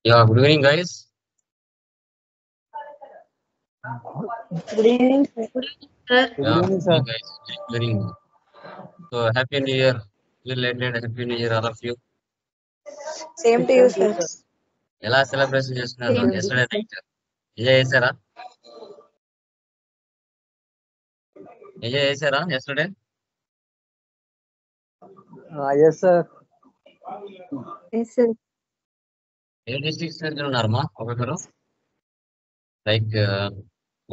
Yeah, good evening, guys. Good evening, sir. Sir, Yeah, good evening, guys. Good evening. So, happy New Year. Related Happy New Year, all of you. Same to you, sir. ఎలా celebration చేస్తున్నారు Same. yesterday night? Enjoy చేశారా yesterday? Yes, sir. Yes, sir. ఏ districts నుంచి ఉన్నారమ్మా ఒక్కొక్కరు? Like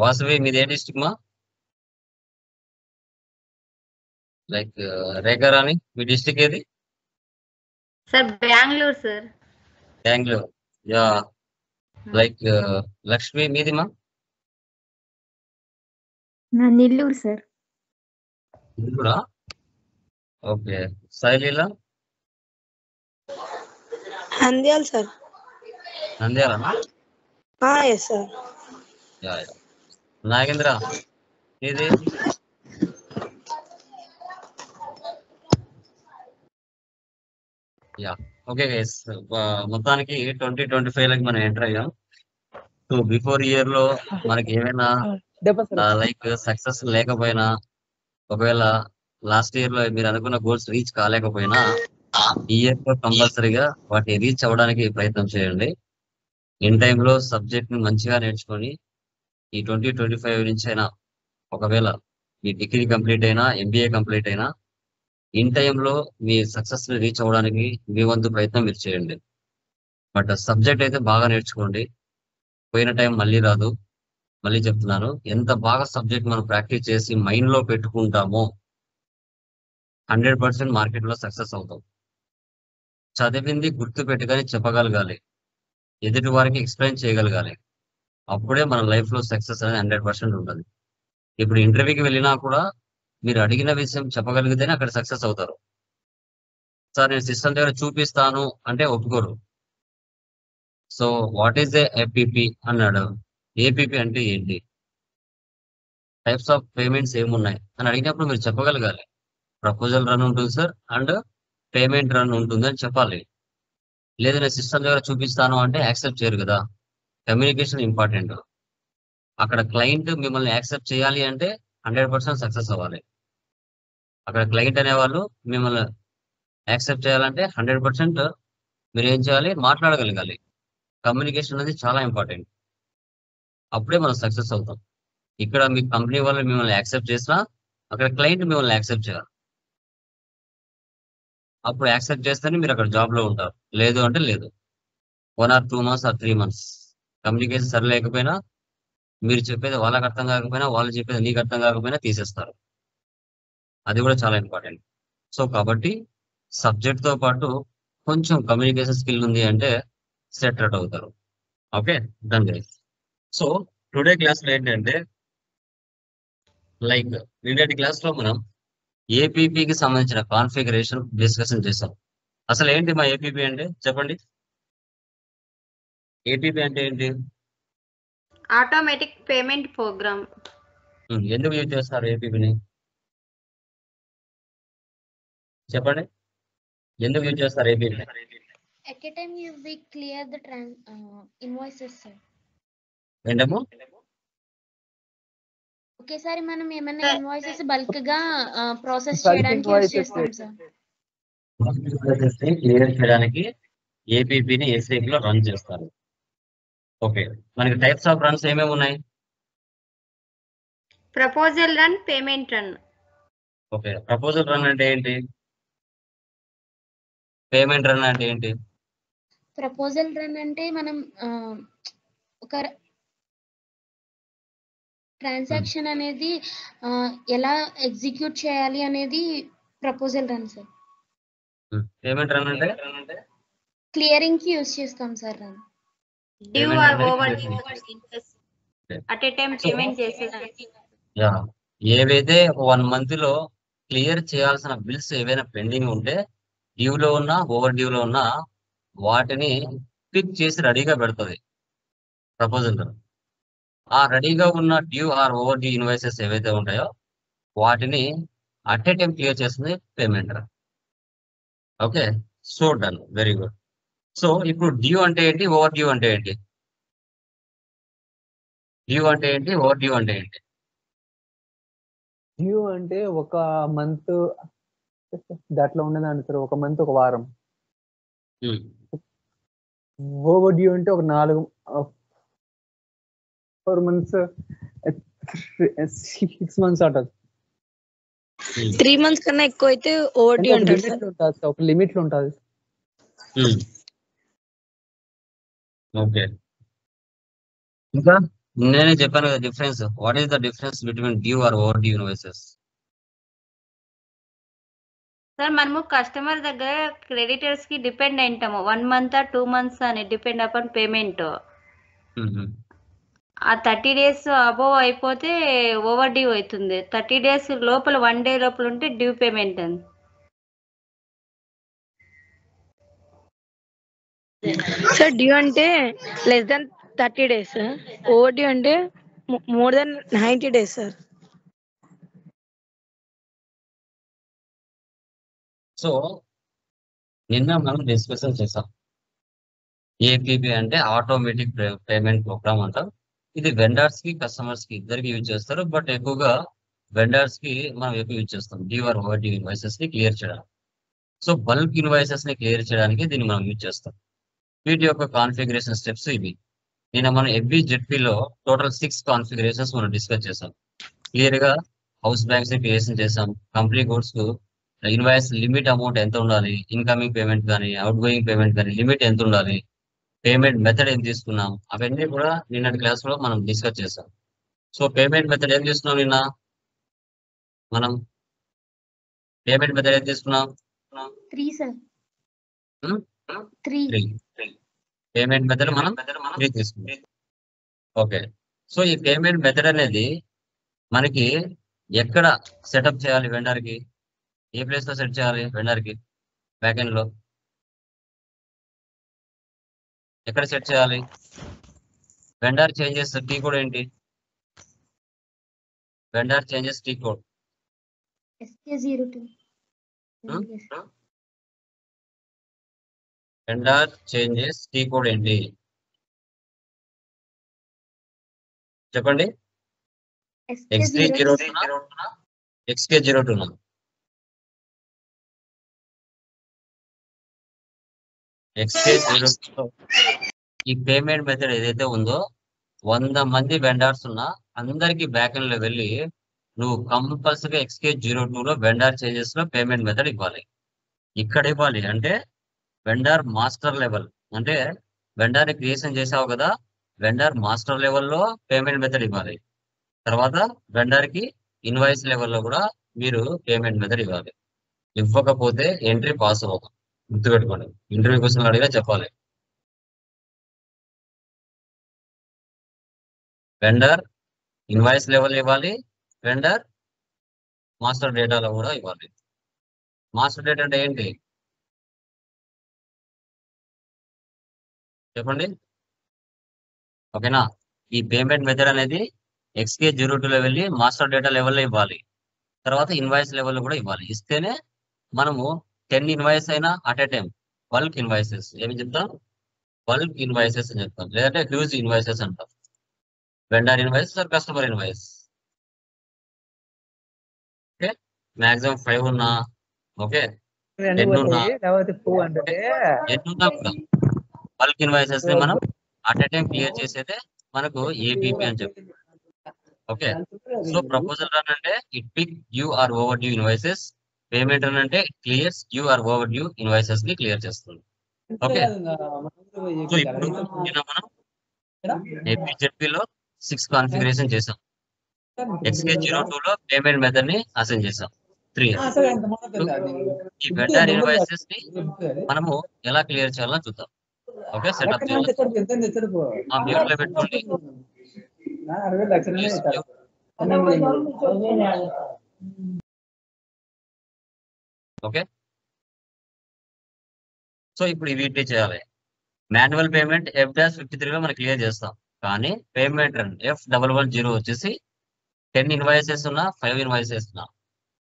Vasavi మీది ఏ district మా? లైక్ రేఖా రాణి మీ డిస్ట్రిక్ట్ ఏది? sir, Bangalore, sir. Bengaluru. Yeah like Lakshmi మీది మా? నా నెల్లూరు, సార్. కూడా ఓకే. శైలీలా నంద్యాల, సార్. నంద్యాలనా? Yes, sir. Yeah yeah. Nagendra ఇది యా ఓకే గైస్, మొత్తానికి 2025 లకి మనం ఎంటర్ అయ్యాం. సో బిఫోర్ ఇయర్ లో మనకి ఏమైనా లైక్ సక్సెస్ లేకపోయినా, ఒకవేళ లాస్ట్ ఇయర్ లో మీరు అనుకున్న గోల్స్ రీచ్ కాలేకపోయినా, ఈ ఇయర్ లో కంపల్సరీగా వాటిని రీచ్ అవ్వడానికి ప్రయత్నం చేయండి. ఇన్ టైంలో సబ్జెక్ట్ ని మంచిగా నేర్చుకొని ఈ 2025 నుంచి అయినా, ఒకవేళ మీ డిగ్రీ కంప్లీట్ అయినా, ఎంబీఏ కంప్లీట్ అయినా, ఇన్ టైంలో మీ సక్సెస్ ని రీచ్ అవ్వడానికి మీ వంతు ప్రయత్నం మీరు చేయండి. బట్ సబ్జెక్ట్ అయితే బాగా నేర్చుకోండి. పోయిన టైం మళ్ళీ రాదు. మళ్ళీ చెప్తున్నాను, ఎంత బాగా సబ్జెక్ట్ మనం ప్రాక్టీస్ చేసి మైండ్ లో పెట్టుకుంటామో 100% మార్కెట్ లో సక్సెస్ అవుతాం. చదివింది గుర్తు పెట్టుకొని చెప్పగలగాలి, ఎదుటి వారికి ఎక్స్ప్లెయిన్ చేయగలగాలి. అప్పుడే మన లైఫ్ లో సక్సెస్ అనేది 100% ఉంటుంది. ఇప్పుడు ఇంటర్వ్యూకి వెళ్ళినా కూడా మీరు అడిగిన విషయం చెప్పగలిగితేనే అక్కడ సక్సెస్ అవుతారు. సార్ నేను సిస్టమ్ దగ్గర చూపిస్తాను అంటే ఒప్పుకోరు. సో వాట్ ఈస్ ఏపీపీ అన్నాడు. ఏపీపీ అంటే ఏంటి, టైప్స్ ఆఫ్ పేమెంట్స్ ఏమున్నాయి అని అడిగినప్పుడు మీరు చెప్పగలగాలి. ప్రపోజల్ రన్ ఉంటుంది సార్, అండ్ పేమెంట్ రన్ ఉంటుంది అని చెప్పాలి. లేదు నేను సిస్టమ్ దగ్గర చూపిస్తాను అంటే యాక్సెప్ట్ చేయరు కదా. Communication important. అక్కడ క్లయింట్ మిమ్మల్ని యాక్సెప్ట్ చేయాలి అంటే 100% సక్సెస్ అవ్వాలి. అక్కడ క్లయింట్ అనేవాళ్ళు మిమ్మల్ని యాక్సెప్ట్ చేయాలంటే 100% మీరు ఏం చేయాలి, మాట్లాడగలగాలి. కమ్యూనికేషన్ అనేది చాలా ఇంపార్టెంట్. అప్పుడే మనం సక్సెస్ అవుతాం. ఇక్కడ మీ కంపెనీ వాళ్ళు మిమ్మల్ని యాక్సెప్ట్ చేసినా, అక్కడ క్లయింట్ మిమ్మల్ని యాక్సెప్ట్ చేయాలి. అప్పుడు యాక్సెప్ట్ చేస్తేనే మీరు అక్కడ జాబ్ లో ఉంటారు. లేదు అంటే లేదు. 1 or 2 months or 3 months communication సరి లేకపోయినా, మీరు చెప్పేది వాళ్ళకి అర్థం కాకపోయినా, వాళ్ళు చెప్పేది నీకు అర్థం కాకపోయినా తీసేస్తారు. అది కూడా చాలా ఇంపార్టెంట్. సో కాబట్టి సబ్జెక్ట్ తో పాటు కొంచెం కమ్యూనికేషన్ స్కిల్ ఉంది అంటే సెట్ అవుతారు. Okay, done guys. So today class లో ఏంటంటే, లైక్ నిన్నటి క్లాస్ లో మనం ఏపీపీకి సంబంధించిన కాన్ఫిగరేషన్ డిస్కషన్ చేసాం. అసలు ఏంటి మా ఏపీపీ అంటే చెప్పండి. ఏపీపీ అంటే ఏంటి, Automatic payment program. ఎందుకు యూజ్ చేస్తారు ఏపీపీని చెప్పండి. ఎందుకు యూజ్ చేస్తారు APP? At a time we clear the invoices, sir. ఏంటమ్మో ఒకేసారి మనం ఏమైనా ఇన్వాయిసెస్ బల్క్ గా ప్రాసెస్ చేయడానికి యూజ్ చేస్తాం సార్. క్లియర్ చేయడానికి ఏపీపీని ఏసీపీ లో రన్ చేస్తారు. ఓకే, మనకి టైప్స్ ఆఫ్ రన్స్ ఏమేమి ఉన్నాయి? Proposal run, payment run. Okay, proposal run అంటే ఏంటి, పేమెంట్ రన్ అంటే ఏంటి? ప్రపోజల్ రన్ అంటే మనం ఒక ట్రాన్సాక్షన్ అనేది ఎలా ఎగ్జిక్యూట్ చేయాలి అనేది proposal run sir. Payment run అంటే క్లియరింగ్ కి యూజ్ చేస్తాం sir run. Due Payment or అనేది overdue clear interest. At a time payment చేసేదానికి. యా, ఏవైతే 1 month లో క్లియర్ చేయాల్సిన బిల్స్ ఏవైనా పెండింగ్ ఉంటే, డ్యూ లో ఉన్నా ఓవర్ డ్యూ లో ఉన్నా, వాటిని పిక్ చేసి రెడీగా పెడుతుంది ప్రపోజల్. ఆ రెడీగా ఉన్న due or overdue invoices ఏవైతే ఉంటాయో వాటిని అట్ ఏ టైం క్లియర్ చేస్తుంది payment. Okay, so done, very good. So ఇప్పుడు డ్యూ అంటే ఏంటి, ఓవర్ డ్యూ అంటే ఏంటి? డ్యూ అంటే ఏంటి, ఓవర్ డ్యూ అంటే ఏంటి? డ్యూ అంటే ఒక మంత్ దాంట్లో ఉండదండి సార్, ఒక మంత్ ఒక వారం. ఓవర్ డ్యూ అంటే ఒక 4 months 6 months ఉంటుంది. 3 months కన్నా ఎక్కువ అయితే ఓవర్ డ్యూ అంటారు సార్. ఒక లిమిట్ లో ఉంటుంది. ఓకే, ఇంకా నేనే చెప్పాను కదా difference. What is the difference between due or overdue invoices? Sir మనము కస్టమర్ దగ్గర క్రెడిటర్స్ కి డిపెండ్ అయింటాము 1 month 2 months అని డిపెండ్ అపాన్ పేమెంట్. ఆ 30 days అబోవ్ అయిపోతే ఓవర్ డ్యూ అవుతుంది. 30 days లోపల 1 day లోపల ఉంటే డ్యూ పేమెంట్ అని. సార్ డ్యూ అంటే less than 30 days, over due అంటే more than 90 days sir. So నిన్న మనం డిస్కషన్ చేసాం. ఏపీపీ అంటే ఆటోమేటిక్ పేమెంట్ ప్రోగ్రామ్ అంటాం. ఇది వెండర్స్ కి కస్టమర్స్ కి ఇద్దరికి యూజ్ చేస్తారు, బట్ ఎక్కువగా వెండర్స్ కి మనం ఎక్కువ యూజ్ చేస్తాం due or overdue invoices ని క్లియర్ చేయడానికి. సో బల్క్ ఇన్వాయిసెస్ ని క్లియర్ చేయడానికి దీన్ని మనం యూజ్ చేస్తాం. వీటి యొక్క కాన్ఫిగరేషన్ స్టెప్స్ ఇవి. నిన్న మనం FBZPలో టోటల్ 6 కాన్ఫిగరేషన్స్ మనం డిస్కస్ చేసాం. క్లియర్ గా హౌస్ బ్యాంక్స్ ని క్రియేషన్ చేసాం. కంపెనీ గూడ్స్ కు ఇన్వాయిస్ లిమిట్ అమౌంట్ ఎంత ఉండాలి, ఇన్కమింగ్ పేమెంట్ కానీ అవుట్ గోయింగ్ పేమెంట్ కానీ లిమిట్ ఎంత ఉండాలి, పేమెంట్ మెథడ్ ఏం తీసుకున్నాం, అవన్నీ కూడా నిన్నటి క్లాస్ లో మనం డిస్కస్ చేసాం. సో పేమెంట్ మెథడ్ ఏం తీసుకున్నాం నిన్న మనం? పేమెంట్ మెథడ్ ఏం తీసుకున్నాం? 3 సార్. 3 పేమెంట్ మెథడ్ మనం 3 తీసుకున్నాం. ఓకే, సో ఈ పేమెంట్ మెథడ్ అనేది మనకి ఎక్కడ సెటప్ చేయాలి? వెండర్ కి ఏ ప్లేస్ లో సెట్ చేయాలి? వెండర్ కి బ్యాక్ ఎండ్ లో ఎక్కడ సెట్ చేయాలి? వెండర్ చేంజెస్ టీ కోడ్ ఏంటి? Vendor changes T code SK02. Vendor changes T code ఏంటి చెప్పండి. XK02 XK02 XK02 ఈ పేమెంట్ మెథడ్ ఏదైతే ఉందో 100 మంది వెండర్స్ ఉన్నా అందరికి బ్యాక్ ఎండ్ లో వెళ్ళి నువ్వు కంపల్సరీగా XK02 లో వెండర్ చేంజెస్ లో పేమెంట్ మెథడ్ ఇవ్వాలి. ఇక్కడ ఇవ్వాలి అంటే వెండర్ మాస్టర్ లెవెల్, అంటే వెండర్ క్రియేషన్ చేసావు కదా, వెండర్ మాస్టర్ లెవెల్లో పేమెంట్ మెథడ్ ఇవ్వాలి. తర్వాత వెండర్ కి ఇన్వాయిస్ లెవెల్లో కూడా మీరు పేమెంట్ మెథడ్ ఇవ్వాలి. ఇవ్వకపోతే ఎంట్రీ పాస్ అవ్వదు. గుర్తుపెట్టుకోండి, ఇంటర్వ్యూ క్వశ్చన్ అడిగా చెప్పాలి. వెండర్ ఇన్వాయిస్ లెవెల్ ఇవ్వాలి, వెండర్ మాస్టర్ డేటాలో కూడా ఇవ్వాలి. మాస్టర్ డేటా అంటే ఏంటి చెప్పండి. ఓకేనా? ఈ పేమెంట్ మెథడ్ అనేది XK02 లో వెళ్ళి మాస్టర్ డేటా లెవెల్లో ఇవ్వాలి. తర్వాత ఇన్వాయిస్ లెవెల్లో కూడా ఇవ్వాలి. ఇస్తేనే మనము 10 ఇన్వాయిస్ అయినా at a time bulk invoices ఏమి చెప్తాం? బల్క్ ఇన్వాయిసెస్ అని చెప్తాం, లేదంటే హ్యూజ్ ఇన్వాయిసెస్ అంటాం. Vendor invoice or customer invoice. Okay, maximum 5 ఉన్నా ఓకే, 10 ఉన్నా కూడా బల్క్ ఇన్వాయిసెస్ ని మనం అట్ ఎ టైం క్లియర్ చేసేదే మనకు ఏపీపీ అని చెప్పి. ఓకే, సో ప్రపోజల్ రన్ అంటే it pick due or overdue invoices. Payment run అంటే it clears due or overdue invoices ని క్లియర్ చేస్తుంది. ఓకే, సో ఇప్పుడు మనం FBZPలో 6 కాన్ఫిగరేషన్ చేసాం. XK02 లో పేమెంట్ మెథడ్ ని అసైన్ చేసాం 3. ఈ వెండర్ ఇన్వాయిసెస్ ని మనము ఎలా క్లియర్ చేయాలో చూద్దాం. ఓకే, సెటప్ చేయాలి. మ్యూట్ లో పెట్టుకోండి. ఓకే, సో ఇప్పుడు వీటి చేయాలి. మాన్యువల్ పేమెంట్ F-53 లో మనం క్లియర్ చేస్తాం, కానీ పేమెంట్ రన్ F110 వచ్చేసి 10 ఇన్వాయిసెస్ ఉన్నా 5 ఇన్వాయిసెస్ ఉన్నా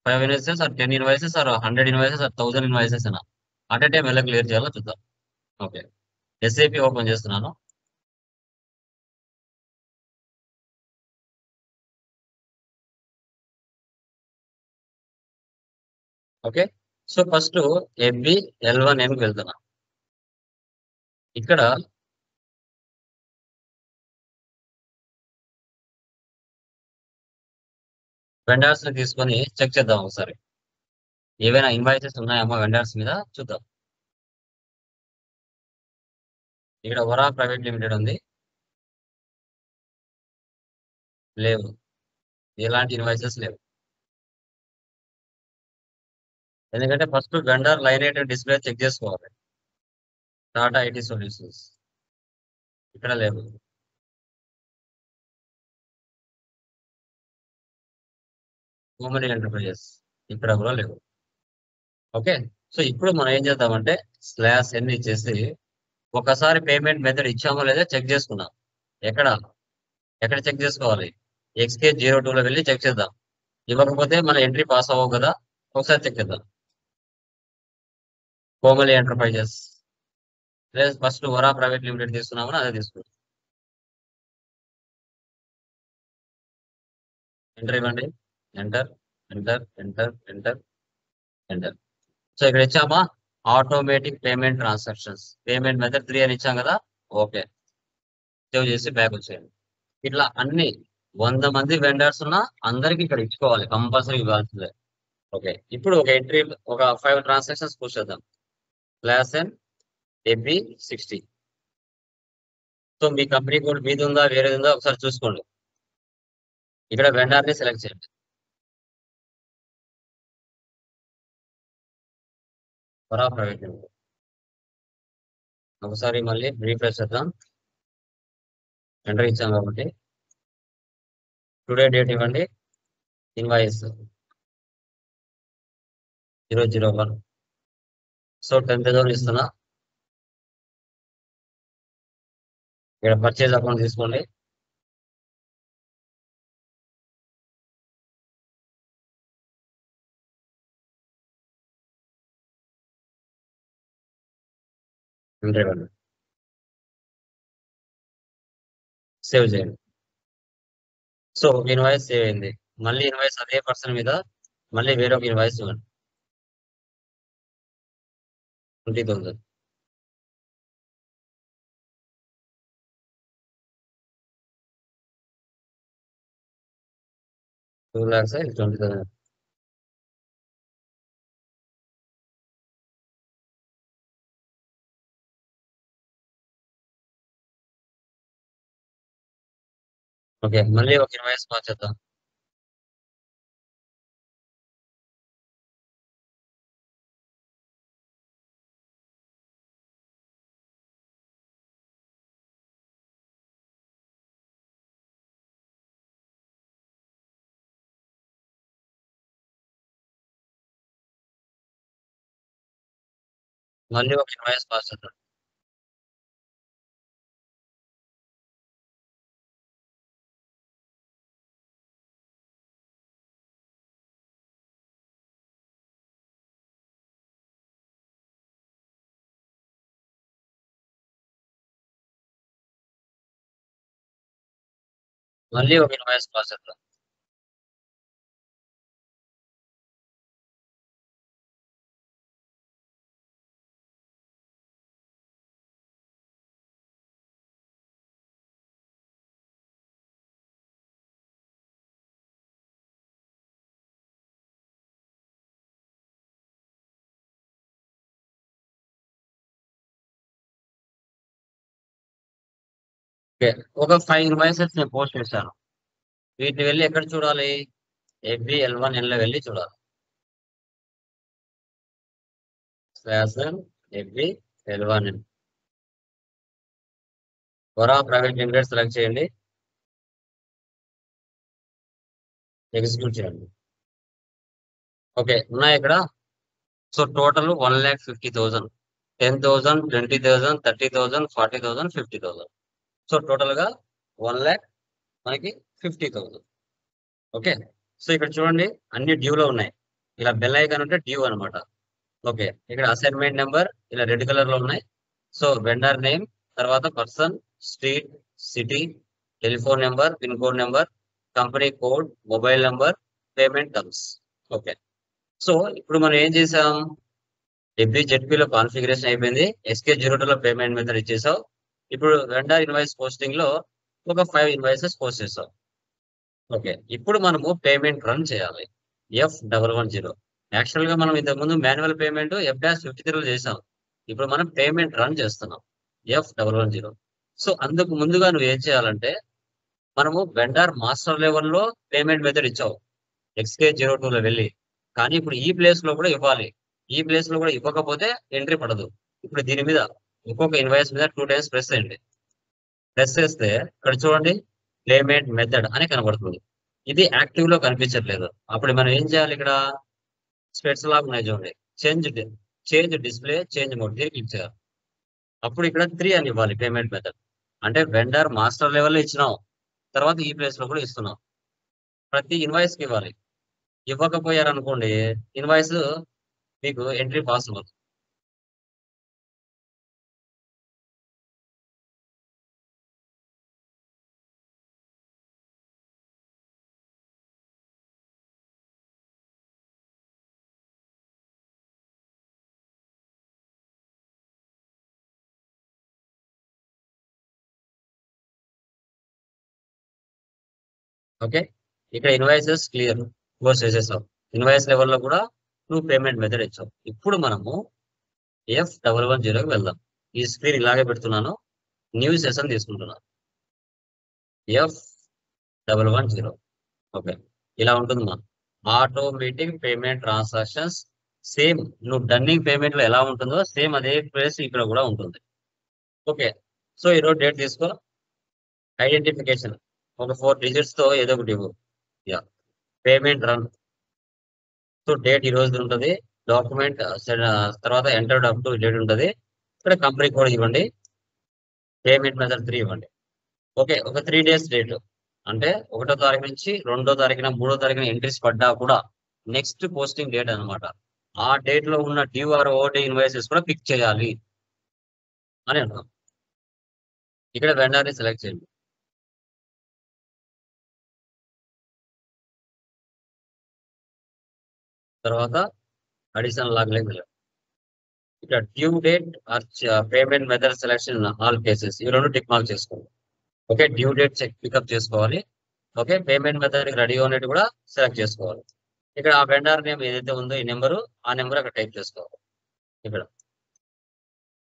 5 invoices or 10 invoices or 100 invoices or 1000 invoices ఉన్నా అట్ ఎ టైం ఎలా క్లియర్ చేయాలో చూద్దాం. ఓకే, ఎస్ఏపి ఓపెన్ చేస్తున్నాను. ఓకే, సో ఫస్ట్ ఎఫ్బి L1Nకి వెళ్తున్నా. ఇక్కడ వెండర్స్ ని తీసుకొని చెక్ చేద్దాం ఒకసారి. ఏవైనా ఇన్వాయిసెస్ ఉన్నాయమ్మా వెండర్స్ మీద చూద్దాం. ఇక్కడ వరా ప్రైవేట్ లిమిటెడ్ ఉంది, లేవు. ఎలాంటి ఇన్వాయిసెస్ లేవు. ఎందుకంటే first vendor line item display check చేసుకోవాలి. టాటా ఐటీ సొల్యూషన్స్ ఇక్కడ లేవు. ఉమెన్ ఎంటర్ప్రైజెస్ ఇక్కడ కూడా లేవు. ఓకే, సో ఇప్పుడు మనం ఏం చేద్దామంటే /n ఇచ్చేసి ఒకసారి పేమెంట్ మెథడ్ ఇచ్చామో లేదా చెక్ చేసుకుందాం. ఎక్కడ చెక్ చేసుకోవాలి? XK02లో వెళ్ళి చెక్ చేద్దాం. ఇవ్వకపోతే మన ఎంట్రీ పాస్ అవ్వవు కదా, ఒకసారి చెక్ చేద్దాం. కోమలి ఎంటర్ప్రైజెస్ లేదా ఫస్ట్ వరా ప్రైవేట్ లిమిటెడ్ తీసుకున్నామని అదే తీసుకుంటాం. ఎంటర్ ఇవ్వండి. Enter enter enter enter enter. So ఇక్కడ ఇచ్చామా automatic payment transactions, payment method 3 అని ఇచ్చాం కదా. ఓకే, సేవ్ చేసి బ్యాక్ వచ్చేయండి. ఇట్లా అన్ని 100 మంది వెండర్స్ ఉన్నా అందరికి ఇక్కడ ఇచ్చుకోవాలి, కంపల్సరీ ఇవ్వాల్సిందే. ఓకే, ఇప్పుడు ఒక ఎంట్రీ ఒక 5 ట్రాన్సాక్షన్స్ పుష్ చేద్దాం. /n FB60. సో మీ కంపెనీ కోడ్ మీది ఉందా వేరేది ఉందా ఒకసారి చూసుకోండి. ఇక్కడ వెండర్ ని సెలెక్ట్ చేయండి. వరా ప్రైవేట్ లిమిటెడ్. ఒకసారి మళ్ళీ రీఫ్రెష్ చేద్దాం. ఎంటర్ ఇచ్చాం కాబట్టి టుడే డేట్ ఇవ్వండి. ఇన్వాయిస్ 001. సో 10,000 ఇస్తున్నా. ఇక్కడ పర్చేజ్ అకౌంట్ తీసుకోండి. ఎంటర్ ఇవ్వండి. సేవ్ చేయండి. సో ఒక ఇన్వాయిస్ సేవ్ అయింది. మళ్ళీ ఇన్వాయిస్ అదే పర్సన్ మీద మళ్ళీ వేరొక ఇన్వాయిస్ ఇవ్వండి. 20,000. $2 lakhs 20,000. ఓకే, మళ్ళీ ఒక ఇన్వాయిస్ మార్చేద్దాం. మళ్ళీ ఒక ఇన్వాయిస్ పాస్ చేద్దాం. మళ్ళీ ఒక ఇన్వాయిస్ పాస్ చేద్దాం. ఓకే, ఒక 5 ఇన్వాయిసెస్ నేను పోస్ట్ చేశాను. వీటిని వెళ్ళి ఎక్కడ చూడాలి? FBL1N లో వెళ్ళి చూడాలి. /FBL1N వరా ప్రైవేట్ లిమిటెడ్ సెలెక్ట్ చేయండి. ఎగ్జిక్యూట్ చేయండి. ఓకే, ఉన్నాయి ఇక్కడ. So total 1,50,000, 10,000, 20,000, 30,000, 40,000, 50,000. సో టోటల్ గా 1,00,000 మనకి 50,000. ఓకే, సో ఇక్కడ చూడండి అన్ని డ్యూలో ఉన్నాయి. ఇలా బెల్ ఐకాన్ ఉంటే డ్యూ అనమాట. ఓకే, ఇక్కడ అసైన్మెంట్ నెంబర్ ఇలా రెడ్ కలర్ లో ఉన్నాయి. సో వెండర్ నేమ్, తర్వాత person, street, city, telephone number, pin code number, company code, mobile number, payment terms. Okay, so ఇప్పుడు మనం ఏం చేసాం, డబ్ల్యూజెడ్పీలో కాన్ఫిగరేషన్ అయిపోయింది, SK02 లో పేమెంట్ మెథడ్ ఇచ్చేసాం. ఇప్పుడు వెండర్ ఇన్వాయిస్ పోస్టింగ్ లో ఒక 5 ఇన్వాయిసెస్ పోస్ట్ చేసాం. ఓకే, ఇప్పుడు మనము పేమెంట్ రన్ చేయాలి. F110. యాక్చువల్ గా మనం ఇంతకుముందు మాన్యువల్ పేమెంట్ F-53 చేసాం. ఇప్పుడు మనం పేమెంట్ రన్ చేస్తున్నాం F110. సో అందుకు ముందుగా నువ్వు ఏం చేయాలంటే, మనము వెండర్ మాస్టర్ లెవెల్లో పేమెంట్ మెథడ్ ఇచ్చావు XK02 లో వెళ్ళి, కానీ ఇప్పుడు ఈ ప్లేస్ లో కూడా ఇవ్వాలి. ఈ ప్లేస్ లో కూడా ఇవ్వకపోతే ఎంట్రీ పడదు. ఇప్పుడు దీని మీద ఒక్కొక్క ఇన్వాయిస్ మీద 2 టైమ్స్ ప్రెస్ చేయండి. ప్రెస్ చేస్తే ఇక్కడ చూడండి పేమెంట్ మెథడ్ అని కనబడుతుంది. ఇది యాక్టివ్ లో కనిపించట్లేదు. అప్పుడు మనం ఏం చేయాలి, ఇక్కడ స్పెట్స్ లాగా ఉన్నాయి చూడండి, చేంజ్ డిస్ప్లే, చేంజ్ మోడ్, దీన్ని క్లిక్ చేయాలి. అప్పుడు ఇక్కడ 3 అని ఇవ్వాలి పేమెంట్ మెథడ్. అంటే వెండర్ మాస్టర్ లెవెల్లో ఇచ్చినాం, తర్వాత ఈ ప్లేస్ లో కూడా ఇస్తున్నాం. ప్రతి ఇన్వాయిస్ కి ఇవ్వాలి. ఇవ్వకపోయారనుకోండి ఇన్వాయిస్ మీకు ఎంట్రీ పాస్ అవ్వదు. ఓకే, ఇక్కడ ఇన్వాయిసెస్ క్లియర్ క్లోజ్ చేసేసాం. ఇన్వాయిస్ లెవెల్లో కూడా నువ్వు పేమెంట్ మెథడ్ ఇచ్చావు. ఇప్పుడు మనము F110కి వెళ్దాం. ఈ స్క్రీన్ ఇలాగే పెడుతున్నాను, న్యూ సెషన్ తీసుకుంటున్నాను. F110. ఓకే, ఇలా ఉంటుంది మా ఆటోమేటిక్ పేమెంట్ ట్రాన్సాక్షన్స్. సేమ్ నువ్వు డన్నింగ్ పేమెంట్ లో ఎలా ఉంటుందో సేమ్ అదే ప్లేస్ ఇక్కడ కూడా ఉంటుంది. ఓకే, సో ఈరోజు డేట్ తీసుకో, ఐడెంటిఫికేషన్ ఒక 4 digits తో ఏదో ఒకటి ఇవ్వు. Yeah, payment run. So date ఈ రోజు ఉంటుంది, డాక్యుమెంట్ తర్వాత ఎంటర్డ్ అప్ టు డేట్ ఉంటుంది. ఇక్కడ కంపెనీ కోడ్ ఇవ్వండి, పేమెంట్ మెథడ్ 3 ఇవ్వండి. ఓకే, ఒక 3 days డేట్ అంటే 1వ తారీఖు నుంచి 2వ తారీఖున 3వ తారీఖున ఎంట్రీస్ పడ్డా కూడా నెక్స్ట్ పోస్టింగ్ డేట్ అనమాట. ఆ డేట్ లో ఉన్న డ్యూ ఆర్ ఓవర్డే ఇన్వాయిసెస్ కూడా పిక్ చేయాలి అని అంటాం. ఇక్కడ వెండర్ని సెలెక్ట్ చేయండి. తర్వాత అడిషనల్ లాగ్ ఇక్కడ due date or payment method selection all cases, ఈ 2 టిక్ మార్క్ చేసుకోండి. Okay, due date check pickup చేసుకోవాలి. ఓకే, పేమెంట్ మెథడ్ రెడీ ఉన్నట్టు కూడా సెలెక్ట్ చేసుకోవాలి. ఇక్కడ ఆ వెండర్ నేమ్ ఏదైతే ఉందో ఈ నెంబరు, ఆ నెంబర్ అక్కడ టైప్ చేసుకోవాలి ఇక్కడ.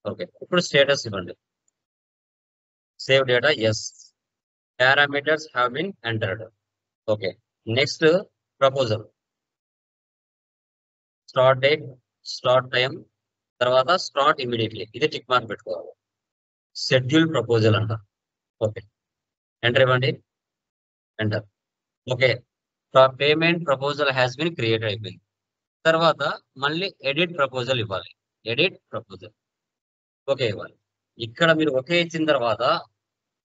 ఓకే, ఇప్పుడు స్టేటస్ ఇవ్వండి. Save data, yes. Parameters have been entered. Okay, next proposal, start date, start time, తర్వాత స్టార్ట్ ఇమీడియట్లీ, ఇది టిక్ మార్క్ పెట్టుకోవాలి. షెడ్యూల్ ప్రపోజల్ అంట. ఓకే, ఎంటర్ ఇవ్వండి, enter. Okay, payment proposal has been create అయిపోయింది. తర్వాత మళ్ళీ ఎడిట్ ప్రపోజల్ ఇవ్వాలి. Edit proposal okay ఇవ్వాలి. ఇక్కడ మీరు ఓకే ఇచ్చిన తర్వాత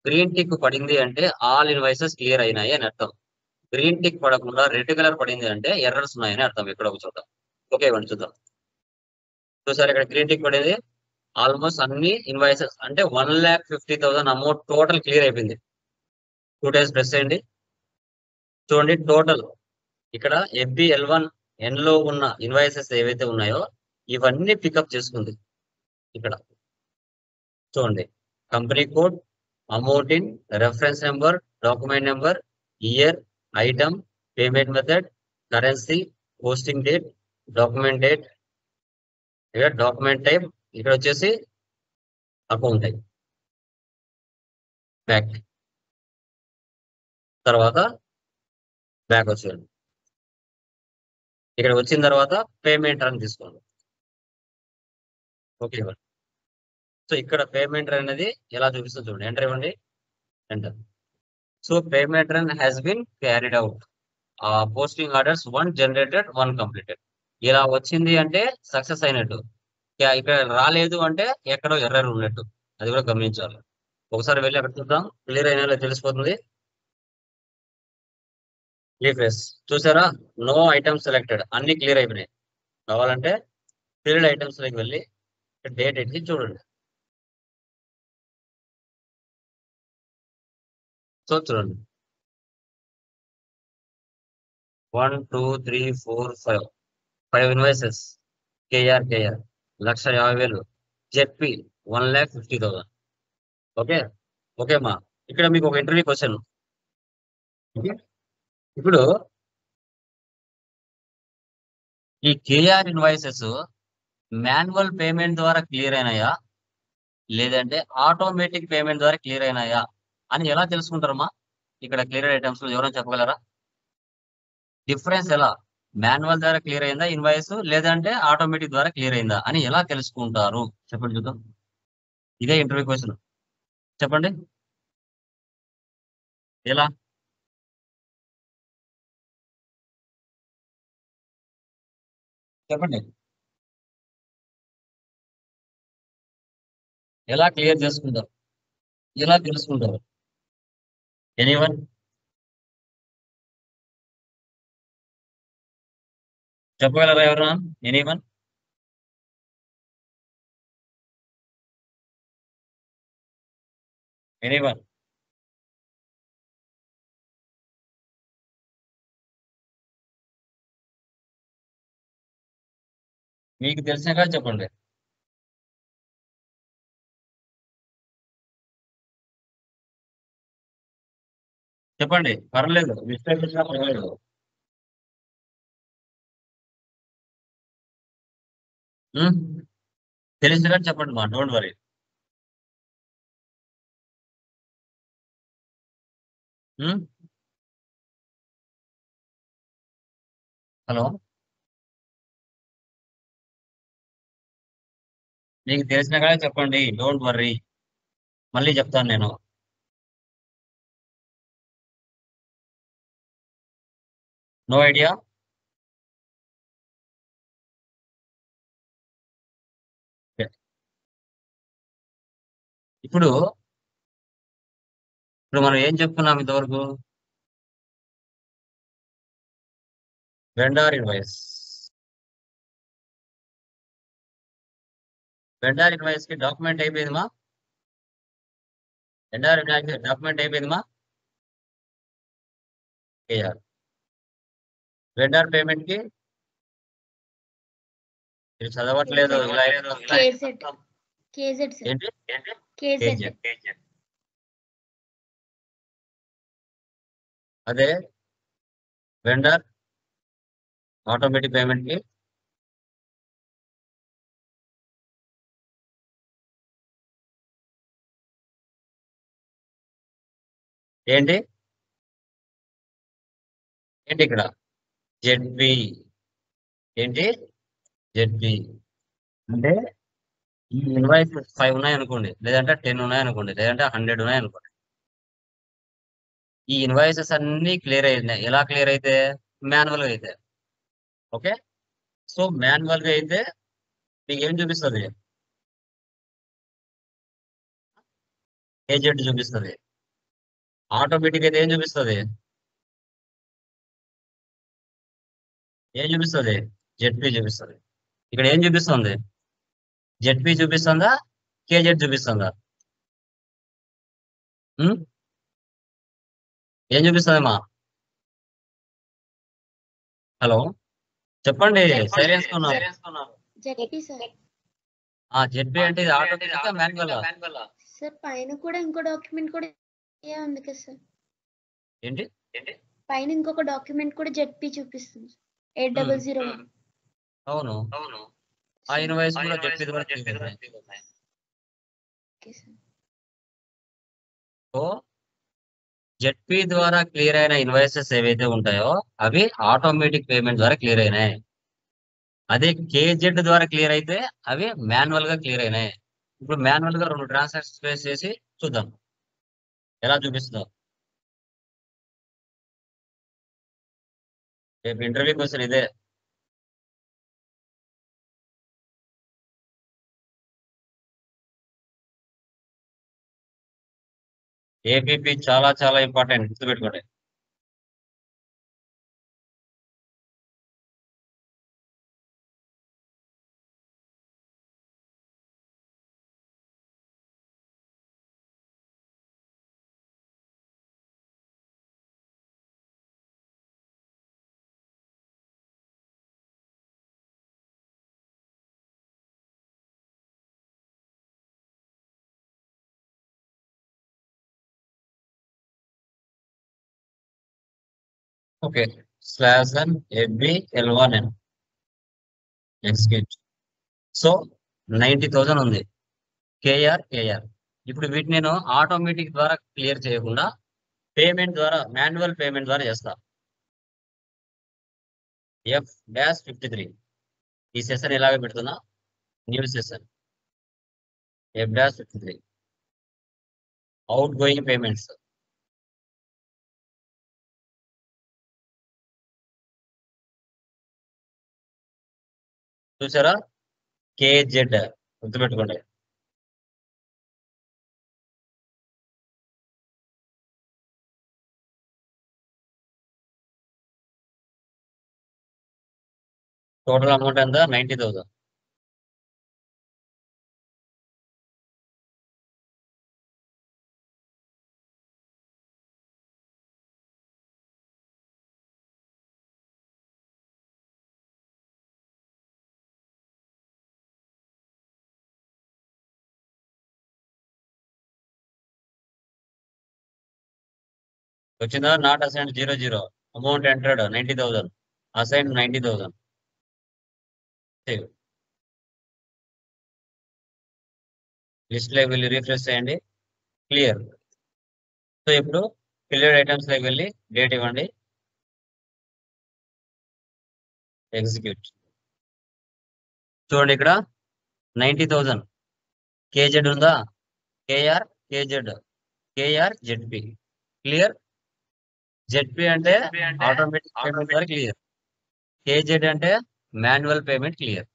గ్రీన్ టిక్ పడింది అంటే ఆల్ ఇన్వాయిసెస్ క్లియర్ అయినాయి అని అర్థం. గ్రీన్ టిక్ పడకుండా రెడ్ కలర్ పడింది అంటే ఎర్రర్స్ ఉన్నాయని అర్థం. ఇక్కడ ఒక చోట ఓకే ఇవ్వండి, చూద్దాం. చూసారు ఇక్కడ గ్రీన్ టిక్ పడేది, ఆల్మోస్ట్ అన్ని ఇన్వాయిసెస్ అంటే 1,50,000 అమౌంట్ టోటల్ క్లియర్ అయిపోయింది. 2 days ప్రెస్ చేయండి, చూడండి టోటల్ ఇక్కడ FBL1N లో ఉన్న ఇన్వాయిసెస్ ఏవైతే ఉన్నాయో ఇవన్నీ పికప్ చేసుకుంది. ఇక్కడ చూడండి company code, amount in, reference number, document number, year, item, payment method, currency, posting date, document date, ఇక్కడ డాక్యుమెంట్ టైప్, ఇక్కడ వచ్చేసి అకౌంట్ టైప్, బ్యాక్, తర్వాత బ్యాక్ వచ్చేయండి. ఇక్కడ వచ్చిన తర్వాత పేమెంట్ రన్ తీసుకోండి. ఓకే ఇవ్వండి. సో ఇక్కడ పేమెంట్ రన్ అనేది ఎలా చూపిస్తుంది చూడండి, ఎంటర్ ఇవ్వండి, enter. So payment run has been carried out. Posting orders 1 generated 1 completed. ఇలా వచ్చింది అంటే సక్సెస్ అయినట్టు. ఇక్కడ రాలేదు అంటే ఎక్కడో ఎర్రర్ ఉన్నట్టు, అది కూడా గమనించాలి. ఒకసారి వెళ్ళి అక్కడ చూద్దాం, క్లియర్ అయినా తెలిసిపోతుంది. రీఫ్రెష్, చూసారా నో ఐటమ్స్ సెలెక్టెడ్, అన్ని క్లియర్ అయిపోయినాయి. కావాలంటే ఫీల్డ్ ఐటమ్స్ లోకి వెళ్ళి డేట్ ఎట్టి చూడండి. సో చూడండి 1 2 3 4 5 5 invoices. KR 1,50,000. ZP 1,50,000. Okay okay అమ్మా. ఇక్కడ మీకు ఒక ఇంటర్వ్యూ క్వశ్చన్. ఇప్పుడు ఈ కేఆర్ ఇన్వాయిసెస్ మాన్యువల్ పేమెంట్ ద్వారా క్లియర్ అయినాయా లేదంటే ఆటోమేటిక్ పేమెంట్ ద్వారా క్లియర్ అయినాయా అని ఎలా తెలుసుకుంటారమ్మా? ఇక్కడ క్లియర్ ఐటమ్స్ లో ఎవరైనా చెప్పగలరా? డిఫరెన్స్ ఎలా? మాన్యువల్ ద్వారా క్లియర్ అయిందా ఇన్వాయిస్ లేదంటే ఆటోమేటిక్ ద్వారా క్లియర్ అయిందా అని ఎలా తెలుసుకుంటారు? చెప్పండి చూద్దాం. ఇదే ఇంటర్వ్యూ క్వశ్చన్. చెప్పండి ఎలా? చెప్పండి ఎలా క్లియర్ చేసుకుంటారు? ఎలా తెలుసుకుంటారు? ఎనీవన్? చెప్పగలరా ఎవరైనా? ఎనీవన్? ఎనీవన్? మీకు తెలిసినగా చెప్పండి. చెప్పండి పర్లేదు, మిస్టేక్ వచ్చినా పర్వాలేదు. తెలిసినగా చెప్పండి మా, డోంట్ వరీ. హలో, మీకు తెలిసినగా చెప్పండి, డోంట్ వర్రీ. మళ్ళీ చెప్తాను నేను. No idea? ఇప్పుడు ఇప్పుడు మనం ఏం చెప్పుకున్నాం ఇంతవరకు? Vendor invoice. వెండార్ ఇన్వాయిస్ కి డాక్యుమెంట్ అయిపోయిందిమా? వెండార్ ఇన్వాయిస్ డాక్యుమెంట్ అయిపోయిందిమా? కేఆర్. వెండార్ పేమెంట్ కి మీరు చదవట్లేదు. ఇలా కేజెడ్ కేజెడ్ సార్. ఏంటి? కేజెడ్ అదే వెండర్ ఆటోమేటిక్ పేమెంట్ కి ఏంటి ఏంటి ఇక్కడ? జెడ్పి. ఏంటి? జెడ్పి అంటే ఈ ఇన్వాయిస్ 5 ఉన్నాయనుకోండి, లేదంటే 10 ఉన్నాయనుకోండి, లేదంటే 100 ఉన్నాయనుకోండి. ఈ ఇన్వాయిసెస్ అన్ని క్లియర్ అయినాయి. ఎలా క్లియర్ అయితే? మాన్యువల్ గా అయితే. ఓకే, సో మాన్యువల్ గా అయితే మీకు ఏం చూపిస్తుంది? ఏజెంట్ చూపిస్తుంది. ఆటోమేటిక్ అయితే ఏం చూపిస్తుంది? ఏం చూపిస్తుంది? జెడ్పీ చూపిస్తుంది. ఇక్కడ ఏం చూపిస్తుంది? జెడ్పీ చూపిస్తుందా కేజెడ్ చూపిస్తుందా? ఏం చూపిస్తుందమ్మా? హలో చెప్పండి, సైలెన్స్ కొన్నారు. ZP sir. జెడ్పీ అంటే ఇది ఆటోమేటిక్ మాన్యువల్? సార్ పైన కూడా ఇంకో డాక్యుమెంట్ కూడా ఉంది కదా సార్. ఏంటి? పైన ఇంకొక డాక్యుమెంట్ కూడా జెడ్పీ చూపిస్తుంది 8001. అవును, ఆ ఇన్వాయిస్ కూడా జెడ్పీ ద్వారా ఓకే సార్. సో జెడ్పీ ద్వారా క్లియర్ అయిన ఇన్వాయిసెస్ ఏవైతే ఉంటాయో అవి ఆటోమేటిక్ పేమెంట్ ద్వారా క్లియర్ అయినాయి. అదే కేజెడ్ ద్వారా క్లియర్ అయితే అవి మాన్యువల్ గా క్లియర్ అయినాయి. ఇప్పుడు మాన్యువల్ గా 2 ట్రాన్సాక్షన్స్ ఫేస్ చేసి చూద్దాం ఎలా చూపిస్తుందో. రేపు ఇంటర్వ్యూ క్వశ్చన్ ఇదే. ఏపీపీ చాలా చాలా ఇంపార్టెంట్, గుర్తుపెట్టుకోండి. Okay, slash and FB L1N execute. So 90,000 ఉంది. కేఆర్. ఇప్పుడు వీటిని నేను ఆటోమేటిక్ ద్వారా క్లియర్ చేయకుండా పేమెంట్ ద్వారా, మాన్యువల్ పేమెంట్ ద్వారా చేస్తా. F-53 ఈ సెషన్ ఎలాగ పెడుతున్నా, new session F-53 out going payments. చూసారా, KZ గుర్తుపెట్టుకోండి. టోటల్ అమౌంట్ ఎంత? 90,000. వచ్చిందా? Not assign 00. Amount entered 90,000. Assign 90,000. Save. List లోకి వెళ్ళి రిఫ్రెష్ చేయండి. క్లియర్. సో ఇప్పుడు క్లియర్ ఐటమ్స్ లోకి వెళ్ళి డేట్ ఇవ్వండి. ఎగ్జిక్యూట్. చూడండి ఇక్కడ 90,000 KZ ఉందా? KR KZ KR ZP clear. ZP అంటే ఆటోమేటిక్ పేమెంట్ ద్వారా క్లియర్. KZ అంటే మాన్యువల్ పేమెంట్ క్లియర్.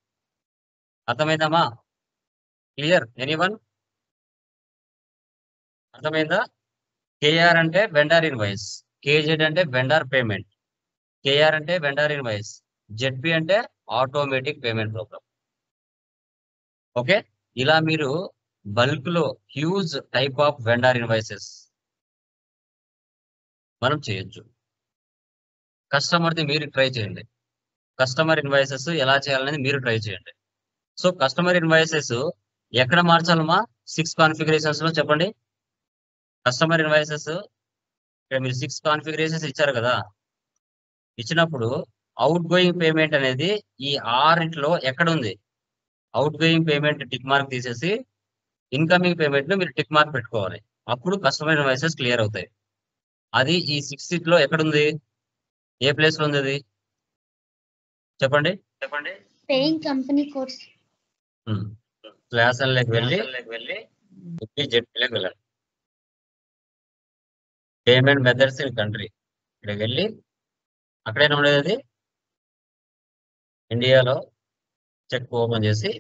అర్థమైందమ్మా? క్లియర్. ఎనీవన్ అర్థమైందా? KR అంటే వెండర్ ఇన్వాయిస్, KZ అంటే వెండర్ పేమెంట్, KR అంటే వెండర్ ఇన్వాయిస్, ZP అంటే ఆటోమేటిక్ పేమెంట్ ప్రోగ్రామ్. ఓకే, ఇలా మీరు బల్క్ లో huge type of vendor invoices మనం చేయొచ్చు. కస్టమర్ది మీరు ట్రై చేయండి. కస్టమర్ ఇన్వాయిసెస్ ఎలా చేయాలనేది మీరు ట్రై చేయండి. సో కస్టమర్ ఇన్వాయిసెస్ ఎక్కడ మార్చాలమ్మా? 6 కాన్ఫిగరేషన్స్ లో చెప్పండి. కస్టమర్ ఇన్వాయిసెస్ ఇక్కడ మీరు 6 కాన్ఫిగరేషన్స్ ఇచ్చారు కదా, ఇచ్చినప్పుడు అవుట్ గోయింగ్ పేమెంట్ అనేది ఈ 6లో ఎక్కడ ఉంది? Out going payment tick mark తీసేసి ఇన్కమింగ్ పేమెంట్ ను మీరు టిక్ మార్క్ పెట్టుకోవాలి. అప్పుడు కస్టమర్ ఇన్వాయిసెస్ క్లియర్ అవుతాయి. అది ఈ 6లో ఎక్కడుంది? ఏ ప్లేస్ లో ఉంది అది? చెప్పండి. పేయింగ్ కంపెనీ కోర్స్ క్లాస్ లోకి వెళ్ళి జెడ్పీలోకి వెళ్ళండి. పేమెంట్ మెథడ్స్ ఇన్ కంట్రీ ఇక్కడికి వెళ్ళి అక్కడైనా ఉండేది అది ఇండియాలో చెక్ ఓపెన్ చేసి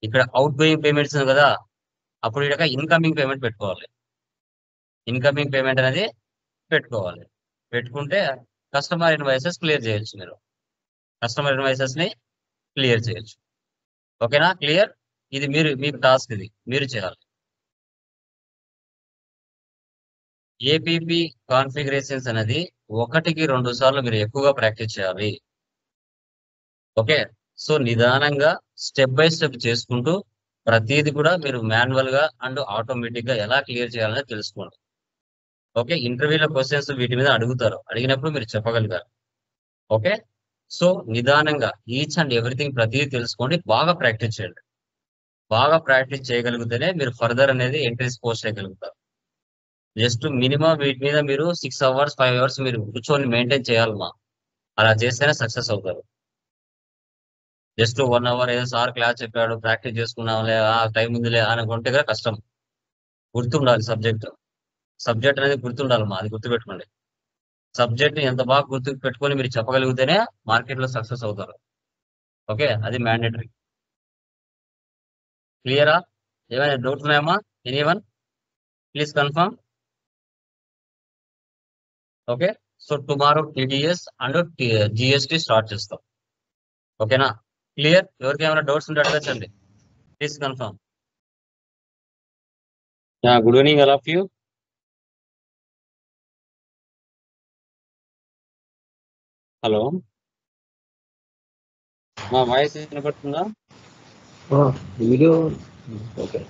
ఇక్కడ అవుట్ గోయింగ్ పేమెంట్స్ ఉంది కదా, అప్పుడు ఇక్కడ ఇన్కమింగ్ పేమెంట్ పెట్టుకోవాలి. ఇన్కమింగ్ పేమెంట్ అనేది పెట్టుకోవాలి. పెట్టుకుంటే కస్టమర్ ఇన్వాయిసెస్ క్లియర్ చేయొచ్చు. మీరు కస్టమర్ ఇన్వాయిసెస్ ని క్లియర్ చేయొచ్చు. ఓకేనా? క్లియర్. ఇది మీకు టాస్క్, ఇది మీరు చేయాలి. ఏపీపీ కాన్ఫిగరేషన్స్ అనేది 1కి 2 సార్లు మీరు ఎక్కువగా ప్రాక్టీస్ చేయాలి. ఓకే, సో నిదానంగా స్టెప్ బై స్టెప్ చేసుకుంటూ ప్రతిదీ కూడా మీరు మాన్యువల్ గా అండ్ ఆటోమేటిక్ గా ఎలా క్లియర్ చేయాలని తెలుసుకోండి. ఓకే, ఇంటర్వ్యూలో క్వశ్చన్స్ వీటి మీద అడుగుతారు, అడిగినప్పుడు మీరు చెప్పగలిగారు. ఓకే, సో నిదానంగా ఈచ్ అండ్ ఎవ్రీథింగ్ ప్రతిదీ తెలుసుకోండి. బాగా ప్రాక్టీస్ చేయండి. బాగా ప్రాక్టీస్ చేయగలిగితేనే మీరు ఫర్దర్ అనేది ఎంట్రీస్ పోస్ట్ చేయగలుగుతారు. జస్ట్ మినిమం వీటి మీద మీరు 6 అవర్స్ 5 అవర్స్ మీరు కూర్చొని మెయింటైన్ చేయాలమ్మా. అలా చేస్తేనే సక్సెస్ అవుతారు. జస్ట్ 1 అవర్ ఏదో సార్ క్లాస్ చెప్పాడు ప్రాక్టీస్ చేసుకున్నాంలే, టైం ఉందిలే అనుకుంటే కదా కష్టం. గుర్తుండాలి సబ్జెక్ట్ అనేది గుర్తుండాలమ్మా. అది గుర్తుపెట్టుకోండి. సబ్జెక్ట్ ని ఎంత బాగా గుర్తు పెట్టుకొని మీరు చెప్పగలిగితేనే మార్కెట్ లో సక్సెస్ అవుతారు. ఓకే, అది మ్యాండేటరీ. క్లియరా? ఏమైనా డౌట్స్ ఉన్నాయమ్మా? Anyone please confirm. Okay, so tomorrow TDS and GST start చేస్తాం. ఓకేనా? క్లియర్. ఎవరికి ఏమైనా డౌట్స్ ఉంటే అడగచ్చండి. Please confirm. Good evening all of you. Hello, మా వాయిస్ వినపడుతుందా? Video okay.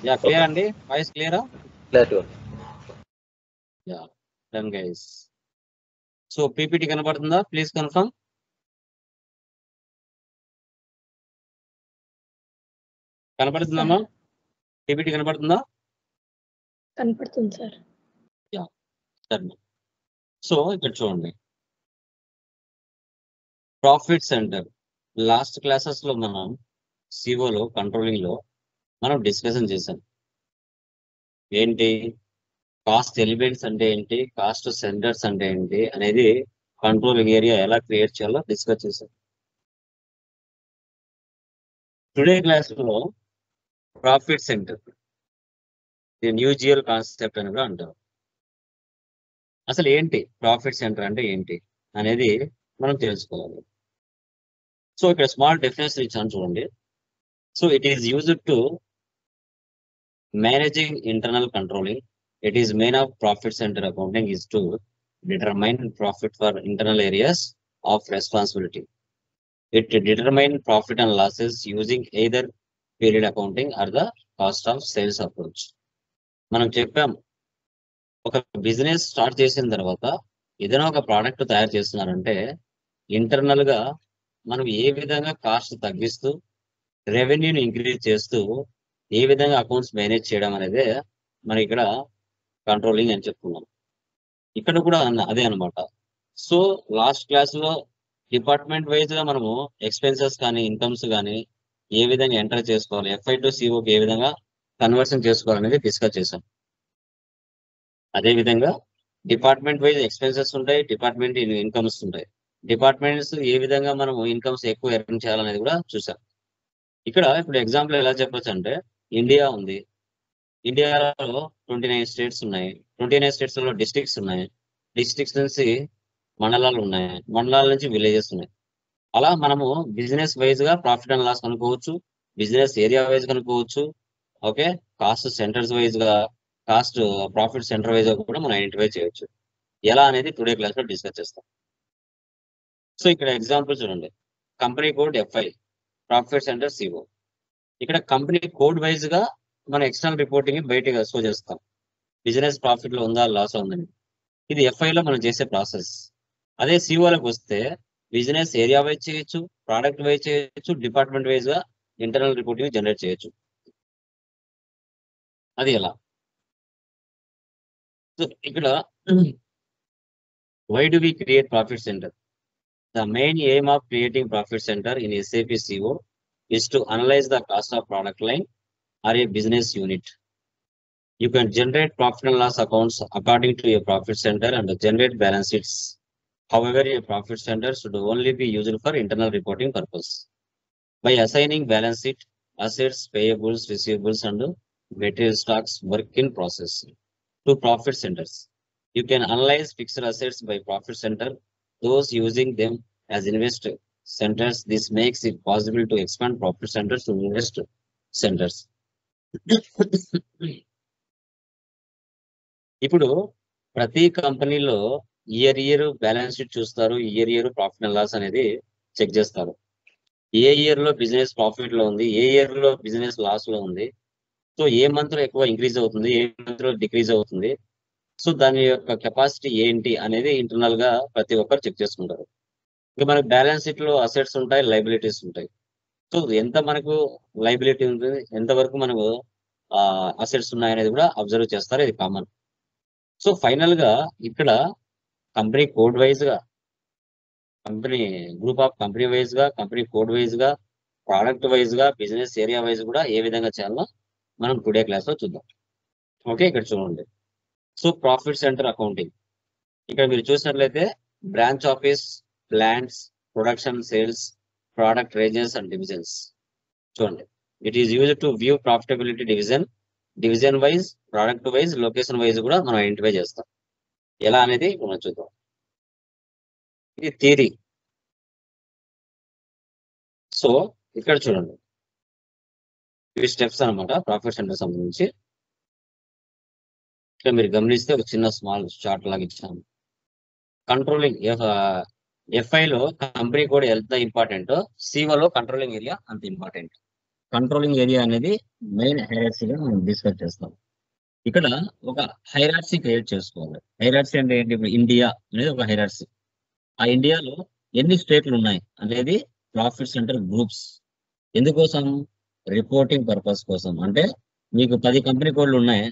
యా, క్లియర్ అండి. వాయిస్ క్లియరా? Clear. Yeah, done guys. So PPT కనబడుతుందా? Please confirm. కనబడుతుందమ్మా? పీపీటీ కనబడుతుందా? కనపడుతుంది సార్. సరే. సో ఇక్కడ చూడండి, ప్రాఫిట్ సెంటర్ లాస్ట్ క్లాసెస్ లో మనం సిఓలో కంట్రోలింగ్ లో మనం డిస్కషన్ చేసాం. ఏంటి కాస్ట్ ఎలిమెంట్స్ అంటే ఏంటి, కాస్ట్ సెంటర్స్ అంటే ఏంటి అనేది కంట్రోలింగ్ ఏరియా ఎలా క్రియేట్ చేయాలో డిస్కస్ చేసాం. టుడే క్లాస్ లో ప్రాఫిట్ సెంటర్ న్యూజియల్ కాన్సెప్ట్ అని కూడా అంటారు. అసలు ఏంటి ప్రాఫిట్ సెంటర్ అంటే ఏంటి అనేది మనం తెలుసుకోవాలి. సో ఇక్కడ స్మాల్ డెఫినేషన్ ఇచ్చాను చూడండి. So it is used to managing internal controlling. It is main of profit center accounting is to determine profit for internal areas of responsibility. It determine profit and losses using either period accounting or the cost of sales approach. మనం చెప్పాం, ఒక business start చేసిన తర్వాత ఏదైనా ఒక product తయారు చేస్తున్నారంటే internal గా మనం ఏ విధంగా కాస్ట్ తగ్గిస్తూ రెవెన్యూని ఇంక్రీజ్ చేస్తూ ఏ విధంగా అకౌంట్స్ మేనేజ్ చేయడం అనేది మనం ఇక్కడ కంట్రోలింగ్ అని చెప్పుకున్నాం. ఇక్కడ కూడా అదే అనమాట. సో లాస్ట్ క్లాస్ లో డిపార్ట్మెంట్ వైజ్ గా మనము ఎక్స్పెన్సెస్ కానీ ఇన్కమ్స్ కానీ ఏ విధంగా ఎంటర్ చేసుకోవాలి, FI టు సిఓకి ఏ విధంగా కన్వర్షన్ చేసుకోవాలనేది డిస్కస్ చేశాం. అదే విధంగా డిపార్ట్మెంట్ వైజ్ ఎక్స్పెన్సెస్ ఉంటాయి, డిపార్ట్మెంట్ ఇన్కమ్స్ ఉంటాయి. డిపార్ట్మెంట్స్ ఏ విధంగా మనము ఇన్కమ్స్ ఎక్కువ ఎర్న్ చేయాలనేది కూడా చూసాం. ఇక్కడ ఇప్పుడు ఎగ్జాంపుల్ ఎలా చెప్పొచ్చు అంటే, ఇండియా ఉంది, ఇండియాలో 29 స్టేట్స్ ఉన్నాయి, 29 స్టేట్స్ లో డిస్ట్రిక్ట్స్ ఉన్నాయి, డిస్ట్రిక్ట్స్ నుంచి మండలాలు ఉన్నాయి, మండలాల నుంచి విలేజెస్ ఉన్నాయి. అలా మనము బిజినెస్ వైజ్ గా ప్రాఫిట్ అండ్ లాస్ కనుక్కోవచ్చు, బిజినెస్ ఏరియా వైజ్ కనుక్కోవచ్చు. ఓకే, కాస్ట్ సెంటర్స్ వైజ్ గా, కాస్ట్ ప్రాఫిట్ సెంటర్ వైజ్ గా కూడా మనం ఐడెంటిఫై చేయొచ్చు. ఎలా అనేది టుడే క్లాస్ లో డిస్కస్ చేస్తాం. సో ఇక్కడ ఎగ్జాంపుల్ చూడండి, company code FI, profit center CO. ఇక్కడ కంపెనీ కోడ్ వైజ్ గా మన ఎక్స్టర్నల్ రిపోర్టింగ్ బయటగా షో చేస్తాం, బిజినెస్ ప్రాఫిట్ లో ఉందా లాస్ ఉందని. ఇది FI లో మనం చేసే ప్రాసెస్. అదే సిఓలకు వస్తే బిజినెస్ ఏరియా వైజ్ చేయొచ్చు, ప్రోడక్ట్ వైజ్ చేయొచ్చు, డిపార్ట్మెంట్ వైజ్ గా ఇంటర్నల్ రిపోర్టింగ్ జనరేట్ చేయొచ్చు. అది ఎలా? సో ఇక్కడ why do we create profit center? The main aim of creating profit center in SAP CO is to analyze the cost of product line or a business unit. You can generate profit and loss accounts according to a profit center and generate balance sheets. However, a profit center should only be used for internal reporting purpose. By assigning balance sheet, assets, payables, receivables, and material stocks work in process to profit centers, you can analyze fixed assets by profit center, those using them as invest centers. This makes it possible to expand profit centers to invest centers. ఇప్పుడు ప్రతి కంపెనీలో year balance sheet చూస్తారు, year profit and loss అనేది check చేస్తారు. ఏ year లో business profit లో ఉంది, ఏ year లో బిజినెస్ లాస్ లో ఉంది, సో ఏ మంత్ లో ఎక్కువ ఇంక్రీజ్ అవుతుంది, ఏ మంత్ లో డిక్రీజ్ అవుతుంది, సో దాని యొక్క కెపాసిటీ ఏంటి అనేది ఇంటర్నల్ గా ప్రతి ఒక్కరు చెక్ చేసుకుంటారు. ఇంకా మనకు బ్యాలెన్స్ షీట్ లో అసెట్స్ ఉంటాయి, లైబిలిటీస్ ఉంటాయి. సో ఎంత మనకు లైబిలిటీ ఉంటుంది, ఎంతవరకు మనకు అసెట్స్ ఉన్నాయనేది కూడా అబ్జర్వ్ చేస్తారు, ఇది కామన్. సో ఫైనల్ గా ఇక్కడ కంపెనీ కోడ్ వైజ్ గా, company group of company wise గా, కంపెనీ కోడ్ వైజ్ గా, ప్రోడక్ట్ వైజ్ గా, బిజినెస్ ఏరియా వైజ్ కూడా ఏ విధంగా చేయాలో మనం టుడే క్లాస్ లో చూద్దాం. ఓకే, ఇక్కడ చూడండి. సో ప్రాఫిట్ సెంటర్ అకౌంటింగ్, ఇక్కడ మీరు చూసినట్లయితే branch office, plants, production, sales, product ranges and divisions. చూడండి, it is used to view profitability division wise, product wise, location wise కూడా మనం ఐడెంటిఫై చేస్తాం. ఎలా అనేది మనం చూద్దాం. ఇది థియరీ. సో ఇక్కడ చూడండి, ఇవి స్టెప్స్ అనమాట ప్రాఫిట్ సెంటర్ సంబంధించి. ఇక్కడ మీరు గమనిస్తే ఒక చిన్న స్మాల్ చార్ట్ లాగా ఇచ్చాము. కంట్రోలింగ్ FI లో కంపెనీ కూడా ఎంత ఇంపార్టెంట్, సిఓలో కంట్రోలింగ్ ఏరియా అంత ఇంపార్టెంట్. కంట్రోలింగ్ ఏరియా అనేది మెయిన్ హైరార్సీగా మనం డిస్కస్ చేస్తాం. ఇక్కడ ఒక హైరార్సీ క్రియేట్ చేసుకోవాలి. హైరార్సీ అంటే ఏంటి? ఇప్పుడు ఇండియా అనేది ఒక హైరార్సీ, ఆ ఇండియాలో ఎన్ని స్టేట్లు ఉన్నాయి అనేది ప్రాఫిట్ సెంటర్ గ్రూప్స్. ఎందుకోసం? రిపోర్టింగ్ పర్పస్ కోసం. అంటే మీకు 10 కంపెనీ కోడ్లు ఉన్నాయి,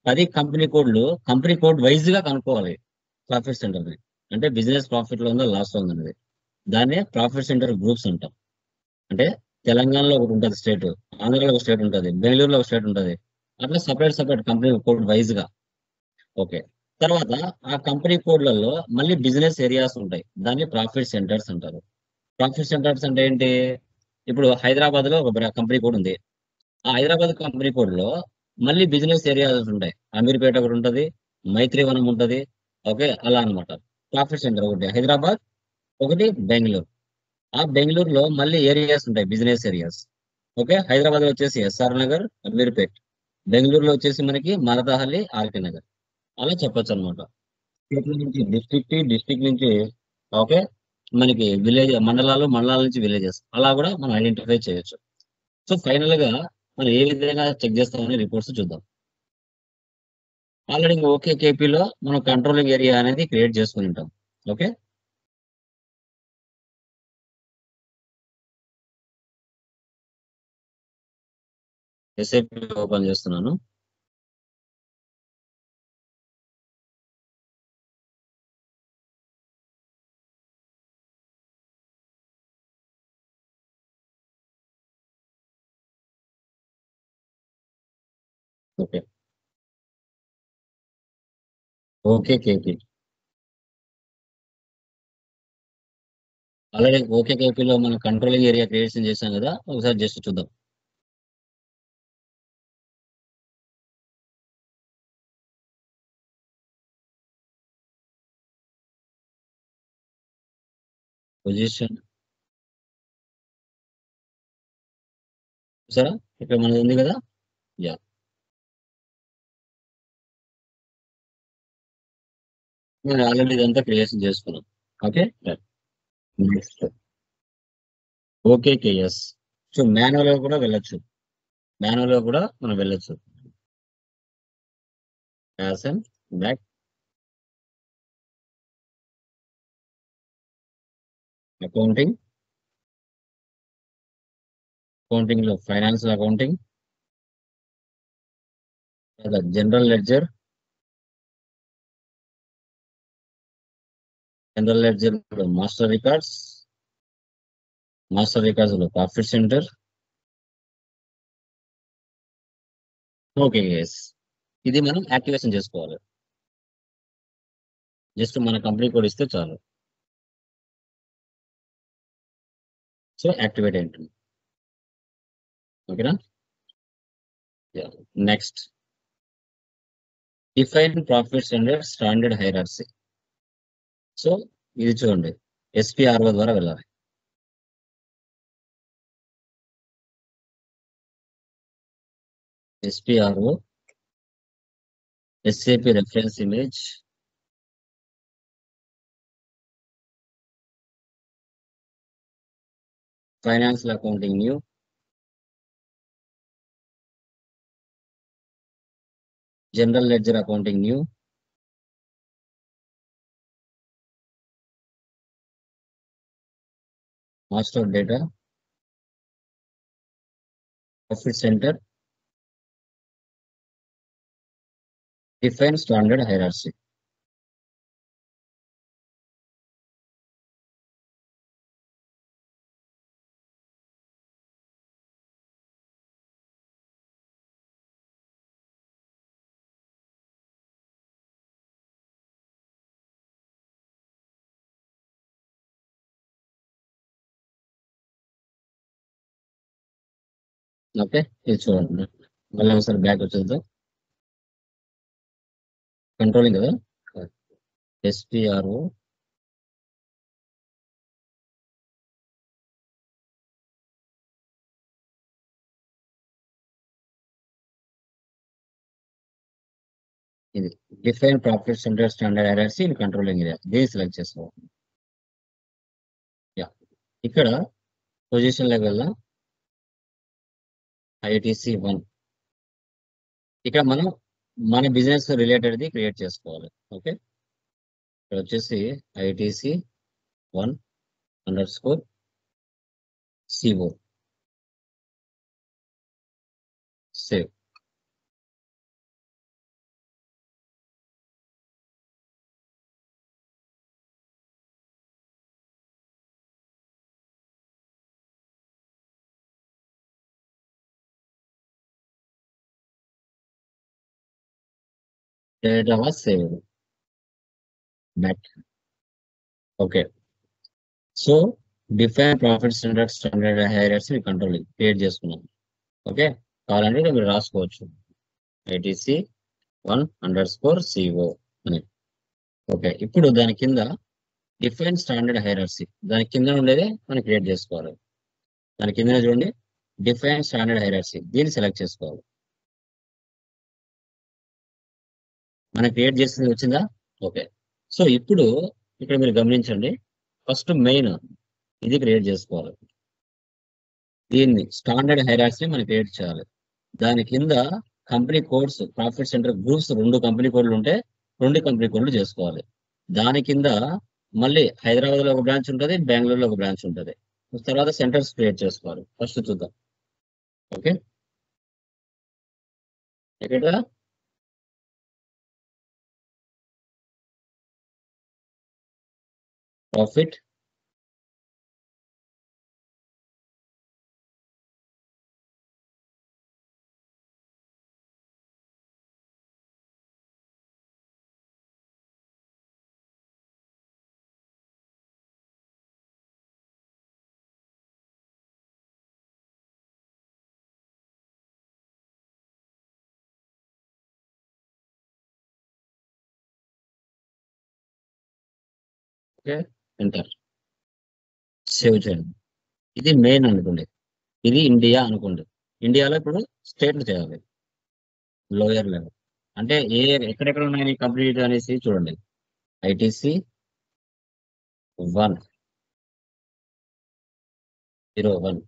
10 కంపెనీ కోడ్లు కంపెనీ కోడ్ వైజ్ గా కనుక్కోవాలి ప్రాఫిట్ సెంటర్. అంటే బిజినెస్ ప్రాఫిట్ లో ఉందో లాస్ లో ఉందో అనేది. దాన్నే ప్రాఫిట్ సెంటర్ గ్రూప్స్ అంటాం. అంటే తెలంగాణలో ఒకటి ఉంటుంది స్టేట్, ఆంధ్రాలో ఒక స్టేట్ ఉంటుంది, బెంగళూరులో ఒక స్టేట్ ఉంటుంది, అట్లా సపరేట్ కంపెనీ కోడ్ వైజ్ గా. ఓకే. తర్వాత ఆ కంపెనీ కోడ్లలో మళ్ళీ బిజినెస్ ఏరియాస్ ఉంటాయి, దాన్ని ప్రాఫిట్ సెంటర్స్ అంటారు. ప్రాఫిట్ సెంటర్స్ అంటే ఏంటి? ఇప్పుడు హైదరాబాద్ లో ఒక కంపెనీ కోడ్ ఉంది, ఆ హైదరాబాద్ కంపెనీ కోడ్ లో మళ్ళీ బిజినెస్ ఏరియాస్ ఉంటాయి. అమీర్పేట ఒకటి ఉంటుంది, మైత్రివనం ఉంటుంది. ఓకే, అలా అన్నమాట. ప్రాఫిట్ సెంటర్ ఒకటి హైదరాబాద్, ఒకటి బెంగళూరు. ఆ బెంగళూరులో మళ్ళీ ఏరియాస్ ఉంటాయి, బిజినెస్ ఏరియాస్. ఓకే, హైదరాబాద్ లో వచ్చేసి ఎస్ఆర్ నగర్, అమీర్పేట్. బెంగళూరులో వచ్చేసి మనకి మరదహల్లి, ఆర్కే నగర్. అలా చెప్పొచ్చు అనమాట. స్టేట్ నుంచి డిస్ట్రిక్ట్ నుంచి ఓకే మనకి విలేజ్, మండలాల నుంచి విలేజెస్, అలా కూడా మనం ఐడెంటిఫై చేయొచ్చు. సో ఫైనల్ గా మనం ఏ విధంగా చెక్ చేస్తామనే రిపోర్ట్స్ చూద్దాం. ఆల్రెడీ ఓకే కేపీలో మనం కంట్రోలింగ్ ఏరియా అనేది క్రియేట్ చేసుకుని ఉంటాం. ఓకే, ఎస్ఏపీ ఓపెన్ చేస్తున్నాను. Okay, O K KP already O K కేపీలో మనం కంట్రోలింగ్ ఏరియా క్రియేషన్ చేసాం కదా, ఒకసారి జస్ట్ చూద్దాం. పొజిషన్ సరే, ఇక్కడ మనది ఉంది కదా. యా, నేను ఆల్రెడీ ఇదంతా క్రియేషన్ చేసుకున్నాం. Okay, next okay KS. So manual గా కూడా వెళ్ళొచ్చు, మాన్యువల్ గా కూడా మనం వెళ్ళొచ్చు. యాసన్ బ్యాక్ అకౌంటింగ్ లో ఫైనాన్షియల్ అకౌంటింగ్, జనరల్ లెడ్జర్ లో మాస్టర్ రికార్డ్స్ లో ప్రాఫిట్ సెంటర్. ఓకే ఎస్, ఇది మనం యాక్టివేషన్ చేసుకోవాలి. జస్ట్ మన కంపెనీ కోడ్ ఇస్తే చాలు. సో యాక్టివేట్ అయింటుంది. ఓకేనా? Next define profit centre standard hierarchy. So ఇది చూడండి, ఎస్పీఆర్ఓ ద్వారా వెళ్ళాలి. SPRO, SAP reference image, financial accounting new, general ledger accounting new, master data, profit centre, define standard hierarchy. Okay, ఇది చూడండి. మళ్ళీ ఒకసారి బ్యాక్ వచ్చేద్దాం. కంట్రోలింగ్ కదా, ఎస్పీఆర్ఓ, ఇది define profit centre standard hierarchy in controlling area, దీన్ని సెలెక్ట్ చేసుకోవాలి. యా, ఇక్కడ పొజిషన్ లెవెల్ ఐటీసీ 1, ఇక్కడ మనం మన బిజినెస్ రిలేటెడ్ది క్రియేట్ చేసుకోవాలి. ఓకే, ఇక్కడ వచ్చేసి ITC 1_CO. Save. Data was saved. Back. Okay. So define profit standard hierarchy we control create చేసుకున్నాం. ఓకే, కావాలంటే మీరు రాసుకోవచ్చు ITC 1_CO అని. ఓకే, ఇప్పుడు దాని కింద డిఫైన్ స్టాండర్డ్ హైరార్సీ దాని కింద ఉండేది మనం క్రియేట్ చేసుకోవాలి. దాని కింద చూడండి డిఫైన్ స్టాండర్డ్ హైరార్సీ, దీన్ని సెలెక్ట్ చేసుకోవాలి. మనం క్రియేట్ చేసింది వచ్చిందా? ఓకే, సో ఇప్పుడు ఇక్కడ మీరు గమనించండి, ఫస్ట్ మెయిన్ ఇది క్రియేట్ చేసుకోవాలి. దీన్ని స్టాండర్డ్ హైరార్సీ మనం క్రియేట్ చేయాలి. దాని కింద company codes, profit centre groups 2 company కోడ్లు ఉంటే 2 కంపెనీ కోడ్లు చేసుకోవాలి. దాని కింద మళ్ళీ హైదరాబాద్ లో ఒక బ్రాంచ్ ఉంటుంది, బెంగళూరులో ఒక బ్రాంచ్ ఉంటుంది. తర్వాత సెంటర్స్ క్రియేట్ చేసుకోవాలి. ఫస్ట్ చూద్దాం. ఓకే, ఇక్కడ ప్రాఫిట్ ఓకే, ఎంటర్ సేవ్ చేయండి. ఇది మెయిన్ అనుకోండి, ఇది ఇండియా అనుకోండి. ఇండియాలో ఇప్పుడు స్టేట్లు చేయాలి లోయర్ లెవెల్. అంటే ఎక్కడెక్కడ ఉన్నాయి కంప్లీట్ అనేసి చూడండి. ITC 1:01.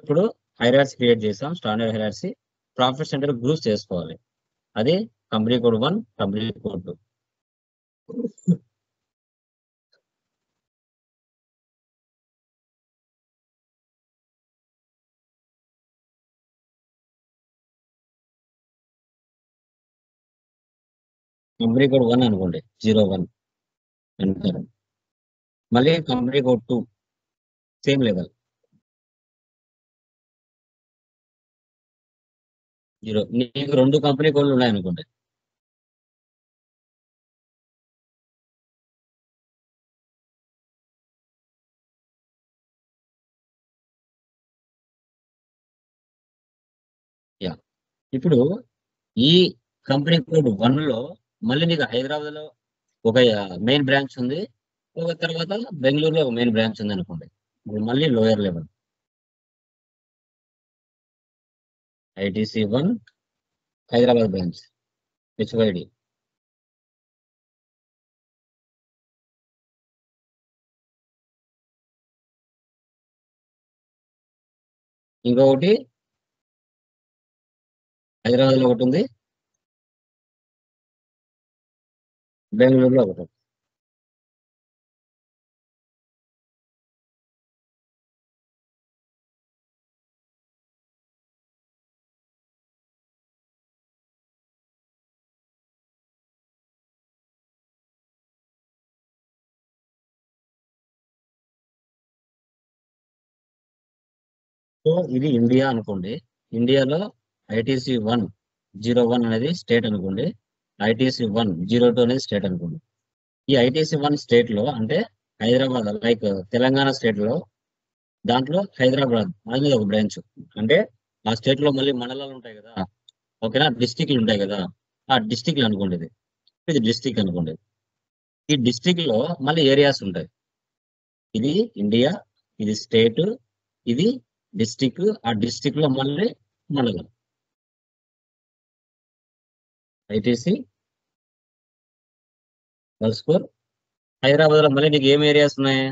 ఇప్పుడు హైరార్సీ క్రియేట్ చేసాం, standard hierarchy. Profit centre groups చేసుకోవాలి. అది company code 1, company code 2. Company code 1 అనుకోండి, 01 అంటారు. మళ్ళీ కంపెనీ కోడ్ 2 సేమ్ లెవెల్ 0. నీకు 2 కంపెనీ కోడ్లు ఉన్నాయనుకోండి, యా. ఇప్పుడు ఈ కంపెనీ కోడ్ 1 లో మళ్ళీ నీకు హైదరాబాద్ లో ఒక మెయిన్ బ్రాంచ్ ఉంది, ఒక తర్వాత బెంగళూరులో ఒక మెయిన్ బ్రాంచ్ ఉంది అనుకోండి. ఇప్పుడు మళ్ళీ lower level ITC 1 Hyderabad branch HYD. ఇంకొకటి హైదరాబాద్ లో ఒకటి ఉంది, బెంగళూరులో ఒకటి. సో ఇది ఇండియా అనుకోండి. ఇండియాలో ITC 1:01 అనేది స్టేట్ అనుకోండి, ITC 1:02 అనేది స్టేట్ అనుకోండి. ఈ ITC 1 స్టేట్ లో అంటే హైదరాబాద్, లైక్ తెలంగాణ స్టేట్ లో దాంట్లో హైదరాబాద్ అనేది ఒక బ్రాంచ్. అంటే ఆ స్టేట్ లో మళ్ళీ మండలాలు ఉంటాయి కదా, ఓకేనా, డిస్టిక్లు ఉంటాయి కదా, ఆ డిస్టిక్లు అనుకోండి. ఇది డిస్టిక్ అనుకోండి. ఈ డిస్టిక్ లో మళ్ళీ ఏరియాస్ ఉంటాయి. ఇది ఇండియా, ఇది స్టేట్, ఇది డిస్టిక్, ఆ డిస్టిక్ లో మళ్ళీ మండలం. ITC _ హైదరాబాద్ లో మళ్ళీ నీకు ఏం ఏరియాస్ ఉన్నాయి?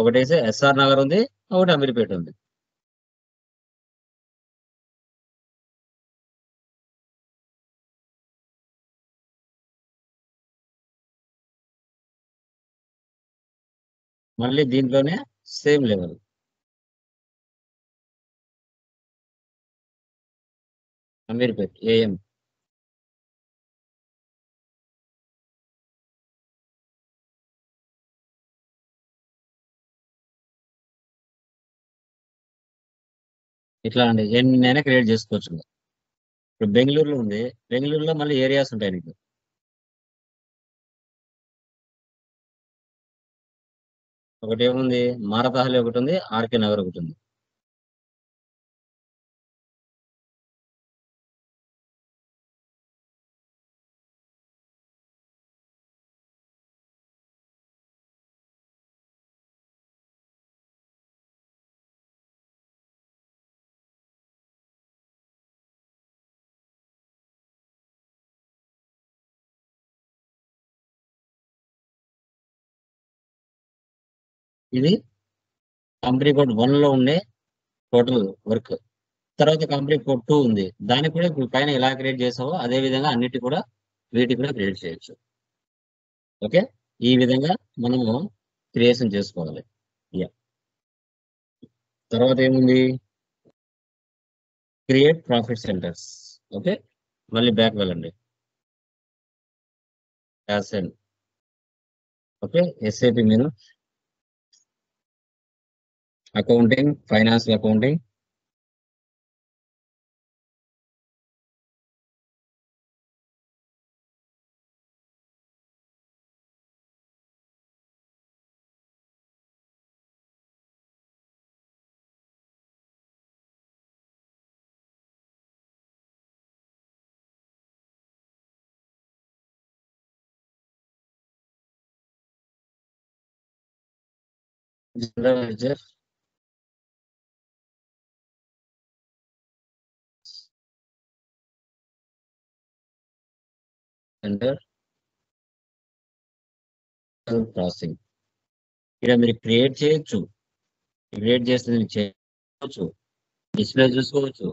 ఒకటేసి SR నగర్ ఉంది, ఒకటి అమీర్పేట ఉంది. మళ్ళీ దీంట్లోనే సేమ్ లెవెల్. అమీర్పేట్ ఏఎం. ఇట్లా అండి ఎన్నైనా క్రియేట్ చేసుకోవచ్చు. ఇప్పుడు బెంగళూరులో ఉంది, బెంగళూరులో మళ్ళీ ఏరియాస్ ఉంటాయి నీకు. ఒకటి ఏముంది, మారతాహలి ఒకటి ఉంది, ఆర్కే నగర్ ఒకటి ఉంది. ఇది కంపెనీ కోడ్ 1 లో ఉండే టోటల్ వర్క్. తర్వాత కంపెనీ కోడ్ 2 ఉంది, దానికి కూడా ఇప్పుడు పైన ఎలా క్రియేట్ చేసావో అదే విధంగా అన్నిటి కూడా వీటికి కూడా క్రియేట్ చేయొచ్చు. ఓకే, ఈ విధంగా మనము క్రియేషన్ చేసుకోవాలి. యా, తర్వాత ఏముంది, క్రియేట్ ప్రాఫిట్ సెంటర్స్. ఓకే, మళ్ళీ బ్యాక్ వెళ్ళండి. యాసెన్. ఓకే, ఎస్ఏపి మీరు accounting, financial accounting, general manager, centre processing. ఇక్కడ మీరు క్రియేట్ చేయొచ్చు, క్రియేట్ చేస్తే చేయవచ్చు, డిస్ప్లే చూసుకోవచ్చు,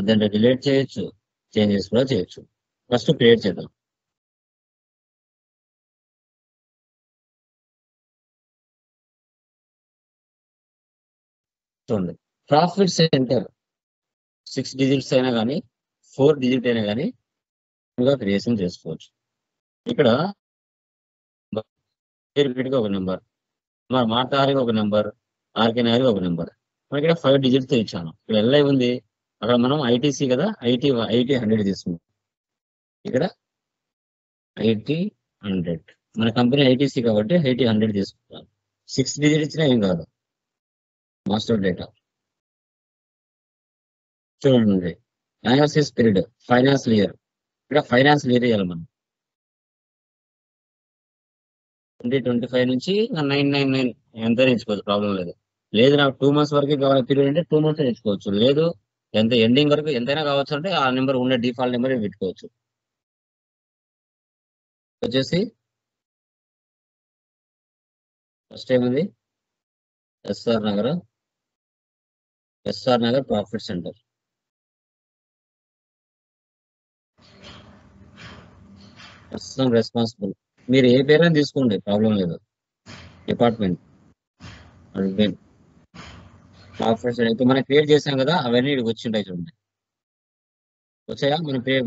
దాంట్లో డిలీట్ చేయొచ్చు, చేంజెస్ కూడా చేయొచ్చు. ఫస్ట్ క్రియేట్ చేద్దాం. చూడండి, ప్రాఫిట్ సెంటర్ 6 డిజిట్స్ అయినా కానీ 4 డిజిట్ అయినా కానీ క్రియేషన్ చేసుకోవచ్చు. ఇక్కడ రిపీట్గా ఒక నెంబర్, మరి మాట్లాడి ఒక నెంబర్, ఆర్కే నగర్ ఒక నెంబర్. మరి ఇక్కడ 5 డిజిట్స్ ఇచ్చాను. ఇక్కడ ఎల్ఐ ఉంది, అక్కడ మనం ఐటీసీ కదా, ఐటీ 100 తీసుకున్నాం. ఇక్కడ ఐటీ 100, మన కంపెనీ ఐటీసీ కాబట్టి ఐటీ 100 తీసుకుంటాం. 6 డిజిట్ ఇచ్చినా ఏం కాదు. మాస్టర్ డేటా చూడండి, అనాలిసిస్ పీరియడ్ ఫైనాన్షియల్ ఇయర్. ఇక్కడ ఫైనాన్షియల్ ఇయర్ ఇవ్వాలి మనం. 2025 నుంచి 999 ఎంత ఎంచుకోవచ్చు, ప్రాబ్లం లేదు. లేదు నాకు 2 months వరకు కావాలి పీరియడ్ అంటే 2 months ఎంచుకోవచ్చు. లేదు ఎంత ఎండింగ్ వరకు ఎంతైనా కావచ్చు అంటే ఆ నెంబర్ ఉండే డిఫాల్ట్ నెంబర్ పెట్టుకోవచ్చు. వచ్చేసి ఫస్ట్ ఏముంది, SR Nagar profit center. Personal responsible, మీరు ఏ పేరైనా తీసుకోండి, ప్రాబ్లం లేదు. Department profit center. ఇప్పుడు మనం క్రియేట్ చేసాం కదా, అవన్నీ వచ్చి ఉంటాయి చూడండి. వచ్చాయా,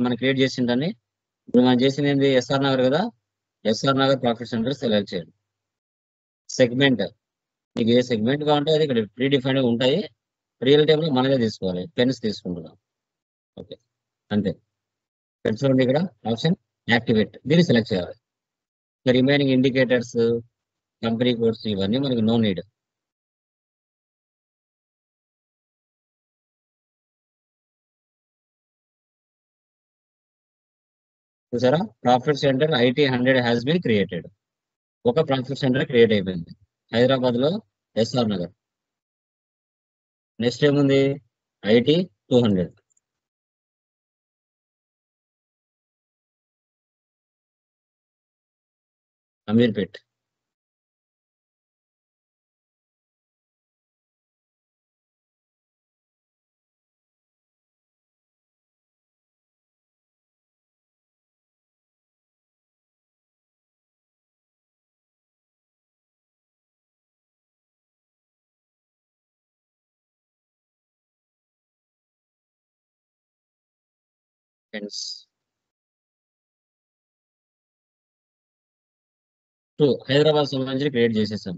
మనం క్రియేట్ చేసిందని. ఇప్పుడు మనం చేసింది ఏంటి, ఎస్ఆర్ నగర్ కదా, SR Nagar profit center select చేయండి. సెగ్మెంట్, మీకు ఏ సెగ్మెంట్ కావాలంటే అది ఇక్కడ ప్రీ డిఫైన్డ్ ఉంటాయి. రియల్ టైమ్ లో మనమే తీసుకోవాలి, పెన్స్ తీసుకుంటున్నాం. ఓకే, అంతే. చూడండి ఇక్కడ ఆప్షన్ యాక్టివేట్, దీన్ని సెలెక్ట్ చేయాలి. రిమైనింగ్ ఇండికేటర్స్, కంపెనీ కోడ్స్ ఇవన్నీ మనకి నో నీడ్. చూసారా, profit center IT 100 has been created. ఒక ప్రాఫిట్ సెంటర్ క్రియేట్ అయిపోయింది హైదరాబాద్ లో, ఎస్ఆర్ నగర్. నెక్స్ట్ ఏముంది, ఐటీ 200. అమీర్పేట్. డిపార్ట్మెంట్స్ హైదరాబాద్ సంబంధించి క్రియేట్ చేసేసాం.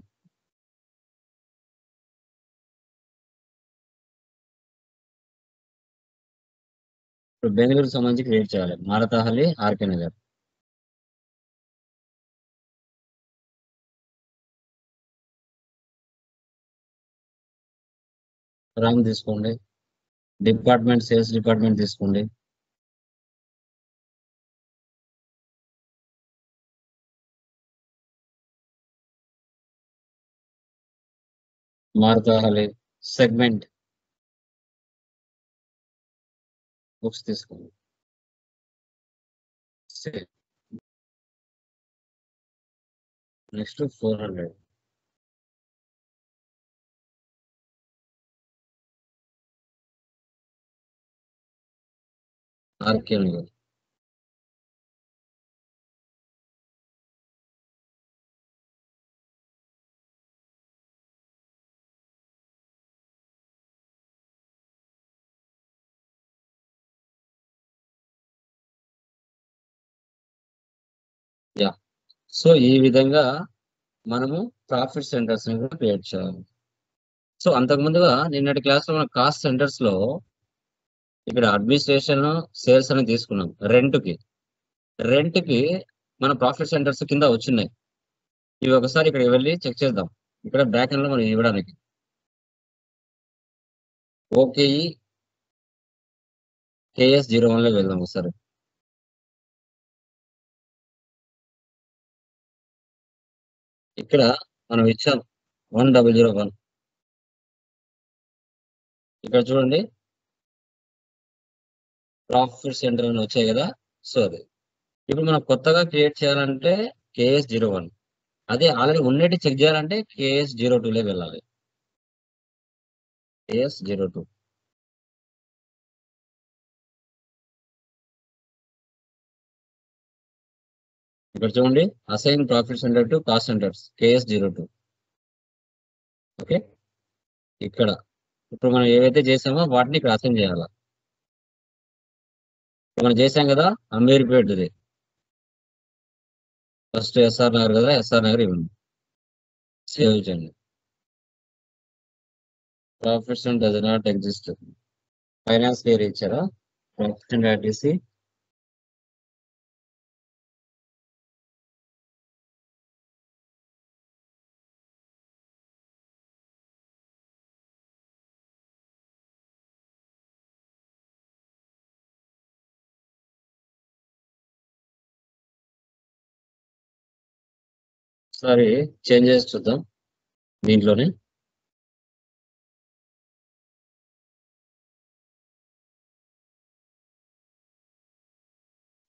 ఇప్పుడు బెంగళూరు సంబంధించి క్రియేట్ చేయాలి. మారతాహల్లి, ఆర్కే నగర్. రామ్ తీసుకోండి. డిపార్ట్మెంట్ సేల్స్ డిపార్ట్మెంట్ తీసుకోండి. మారతాహల్లి సెగ్మెంట్ బుక్స్ తీసుకోండి. Next 400. RK Nagar. Yeah, so ఈ విధంగా మనము ప్రాఫిట్ సెంటర్స్ కూడా క్రియేట్ చేయాలి. సో అంతకు ముందుగా నిన్నటి క్లాస్ లో మన కాస్ట్ సెంటర్స్ లో ఇక్కడ అడ్మినిస్ట్రేషన్, సేల్స్ అని తీసుకున్నాం. రెంట్ కి మన ప్రాఫిట్ సెంటర్స్ కింద వచ్చినాయి. ఇవి ఒకసారి ఇక్కడ వెళ్ళి చెక్ చేద్దాం. ఇక్కడ బ్యాక్ ఎండ్ లో మనం ఇవ్వడానికి ఓకేఈ KS01 లో వెళ్దాం ఒకసారి. ఇక్కడ మనం ఇచ్చాం 1001. ఇక్కడ చూడండి ప్రాఫిట్ సెంటర్ అని వచ్చాయి కదా. సో అది ఇప్పుడు మనం కొత్తగా క్రియేట్ చేయాలంటే KS01, అదే ఆల్రెడీ ఉన్నట్టు చెక్ చేయాలంటే KS02 వెళ్ళాలి. KS02 ఇక్కడ చూడండి assign profit centre to cost centres KS02. Okay, ఇక్కడ ఇప్పుడు మనం ఏవైతే చేసామో వాటిని ఇక్కడ అసైన్ చేయాలి. మనం చేసాం కదా అమీర్పేటది, ఫస్ట్ SR నగర్ కదా, SR నగర్ ఇవ్వండి. సేవ్ చేయండి. Profit centre does not exist. Finance clear ఇచ్చారా? ప్రాఫిట్ సెంటర్ ఆర్టీసీ ఒకసారి చేంజెస్ చూద్దాం దీంట్లోనే.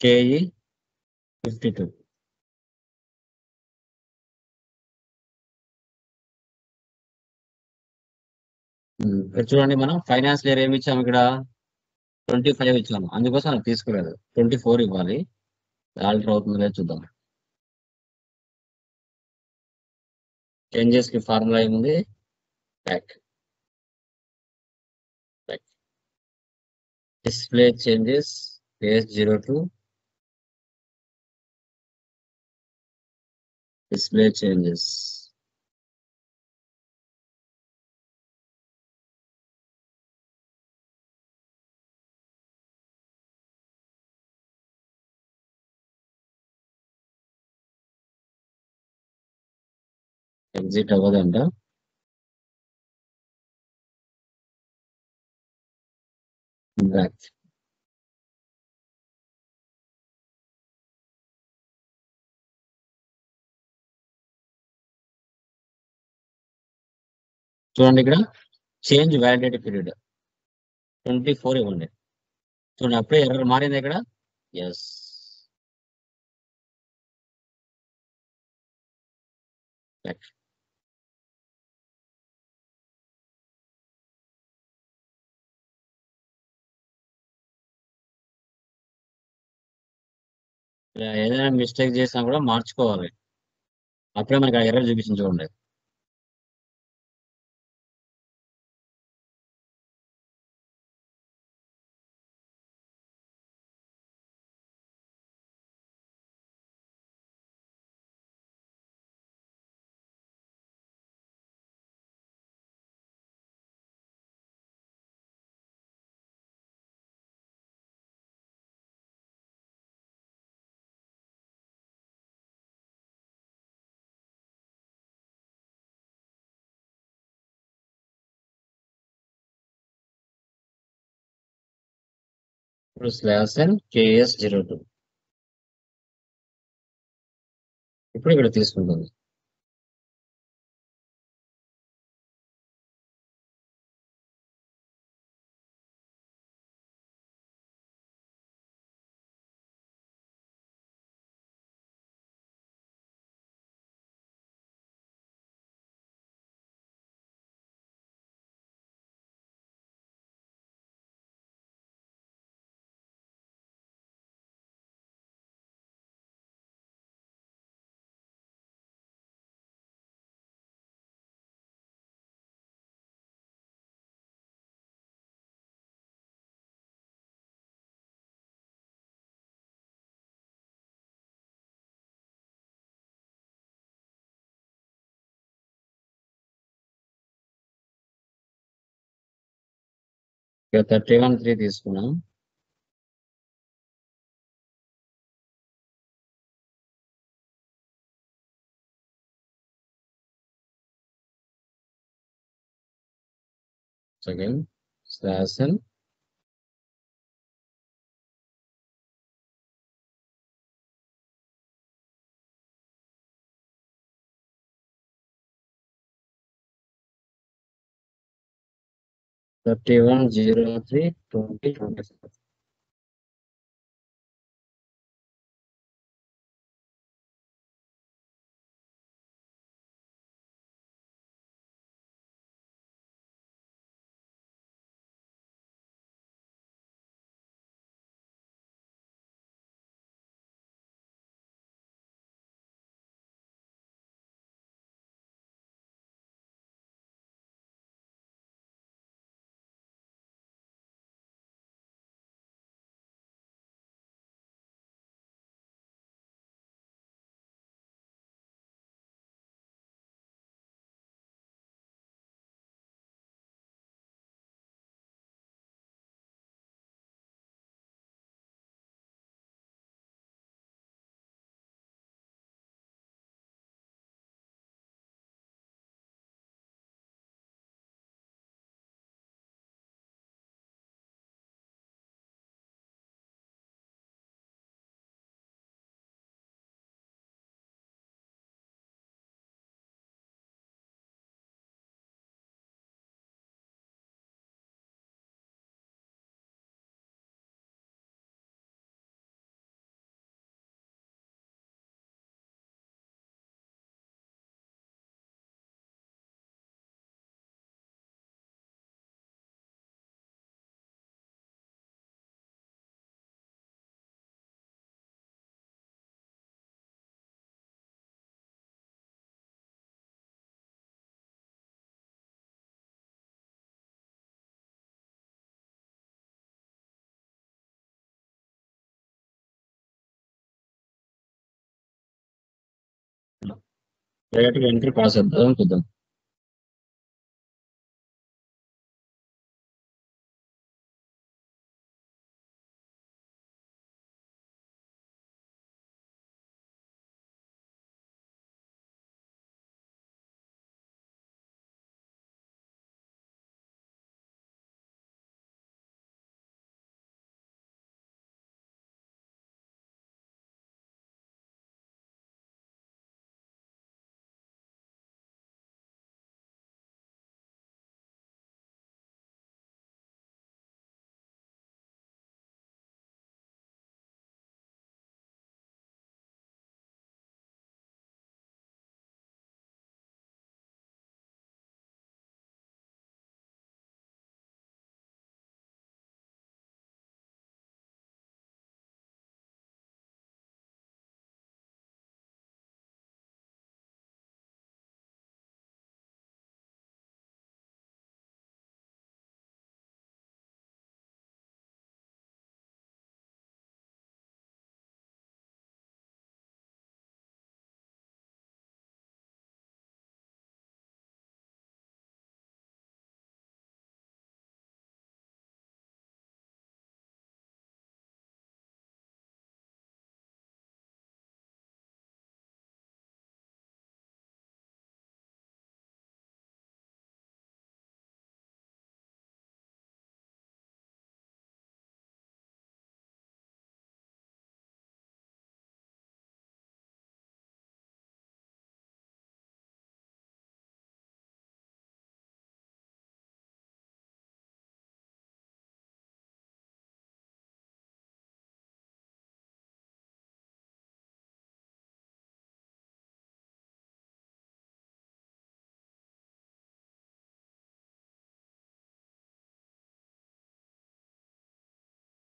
KE52 ఇక్కడ చూడండి మనం ఫైనాన్స్ లేయర్ ఏమి ఇచ్చాము, ఇక్కడ 25 ఇచ్చాము. అందుకోసం నాకు తీసుకోలేదు. 24 ఇవ్వాలి. ఆల్టర్ అవుతుందో లేదో చూద్దాం. చేంజెస్ కి ఫార్ములా ఏముంది? Back display changes KS02 display changes. Exit అవ్వదంట. బ్యాక్ చూడండి ఇక్కడ చేంజ్ వ్యాలిడిటీ పీరియడ్ 24 ఇవ్వండి. చూడండి అప్పుడే ఎర్రర్ మారింది ఇక్కడ. ఎస్, ఏదైనా మిస్టేక్ చేసినా కూడా మార్చుకోవాలి. అప్పుడే మనకి ఎర్రర్ చూపించింది చూడండి. ఇప్పుడు /n KS02 ఇప్పుడు ఇక్కడ తీసుకుంటుంది. ఇక 31(3) తీసుకున్నాం. సెకండ్ /n (3103/2025) డైరెక్ట్గా ఎంట్రీ పాస్ అవుతుందో చూద్దాం.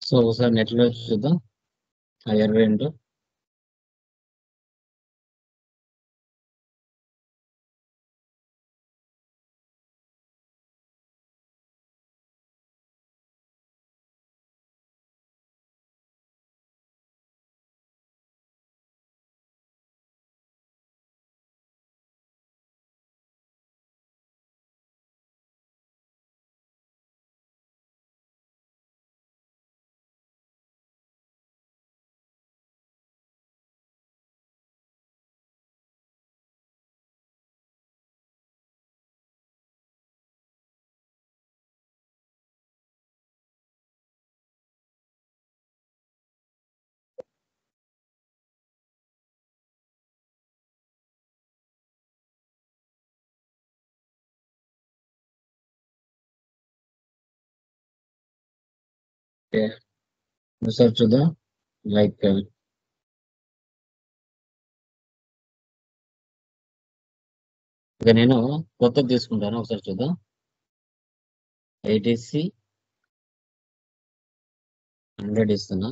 సో ఒకసారి నెట్లో చూద్దాం ఆ ఎర్ర ఏంటో. ఓకే ఒకసారి చూద్దాం. లైక్ ఇక నేను కొత్తది తీసుకుంటాను. ఒకసారి చూద్దాం. ఐటీసీ 100 ఇస్తున్నా.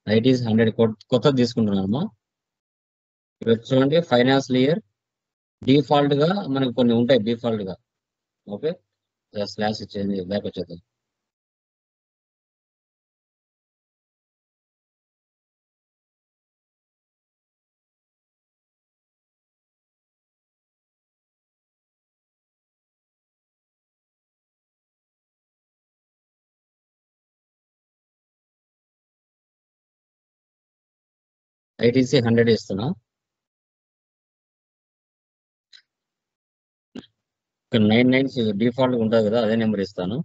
ఐటీసీ 100 కొత్తది తీసుకుంటున్నాము. ఇక్కడ చూడండి ఫైనాన్షియల్ ఇయర్ డిఫాల్ట్ గా మనకు కొన్ని ఉంటాయి డిఫాల్ట్ గా. ఓకే స్లాష్ ఇచ్చేది బ్యాక్ వచ్చేద్దాం. ఐటీసీ 100 ఇస్తున్నా. ఇక్కడ 99 డిఫాల్ట్ ఉంటుంది కదా, అదే నెంబర్ ఇస్తాను.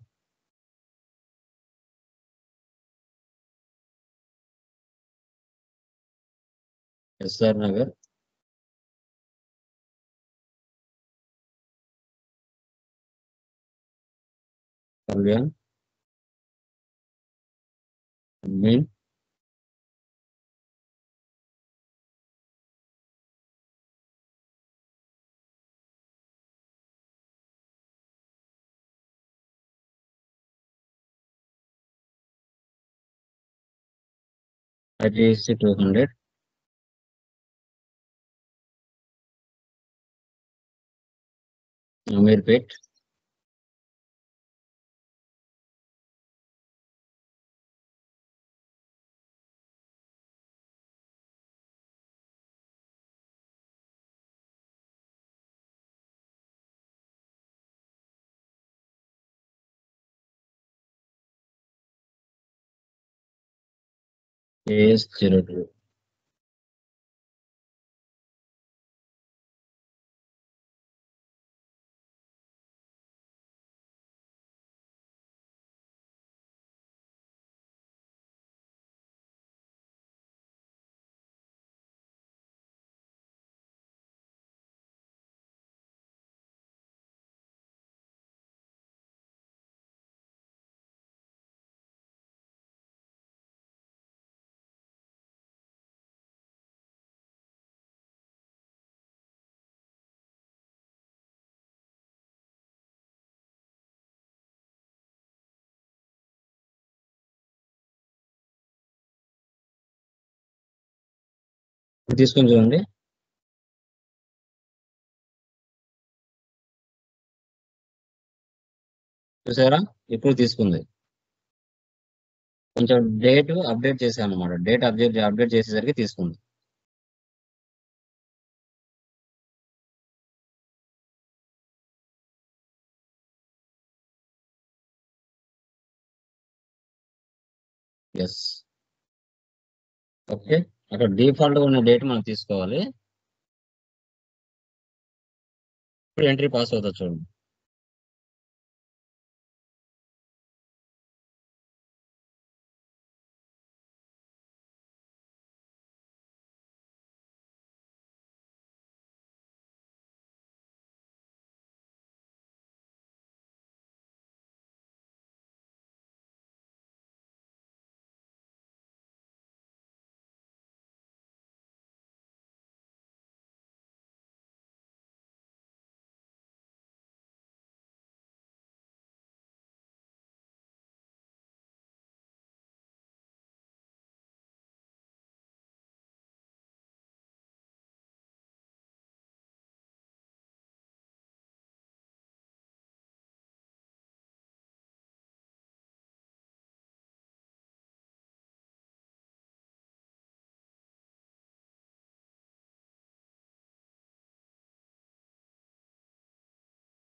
SR Nagar Kalyan admin ITC 200 Ameerpet AS02. తీసుకొని చూడండి. చూసారా ఇప్పుడు తీసుకుంది. కొంచెం డేట్ అప్డేట్ చేశాను అనమాట. డేట్ అప్డేట్ చేసేసరికి తీసుకుంది. ఎస్ ఓకే అక్కడ డిఫాల్ట్ ఉన్న డేట్ మనం తీసుకోవాలి. ఇప్పుడు ఎంట్రీ పాస్ అవుతుంది చూడండి.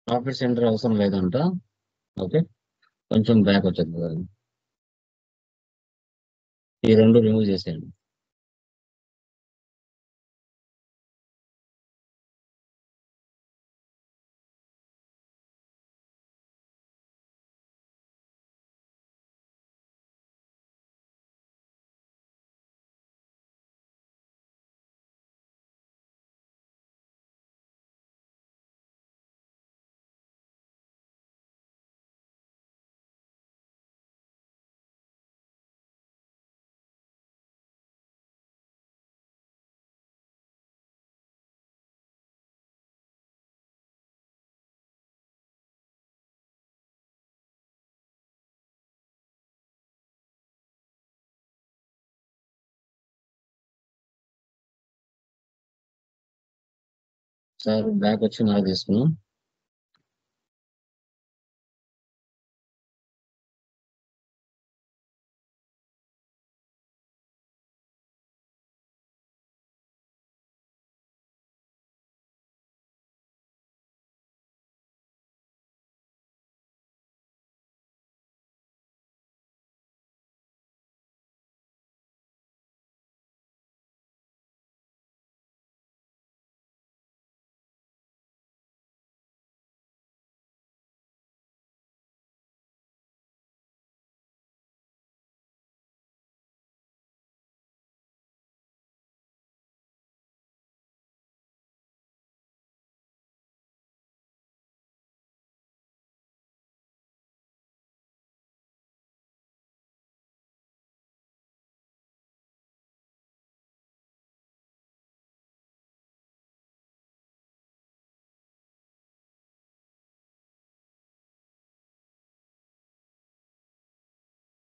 ప్రాఫిట్ సెంటర్ అవసరం లేదంట. ఓకే, కొంచెం బ్యాక్ వచ్చేది. ఈ రెండు రిమూవ్ చేసేయండి. సార్ బ్యాక్ వచ్చి నాకు తీసుకున్నాం.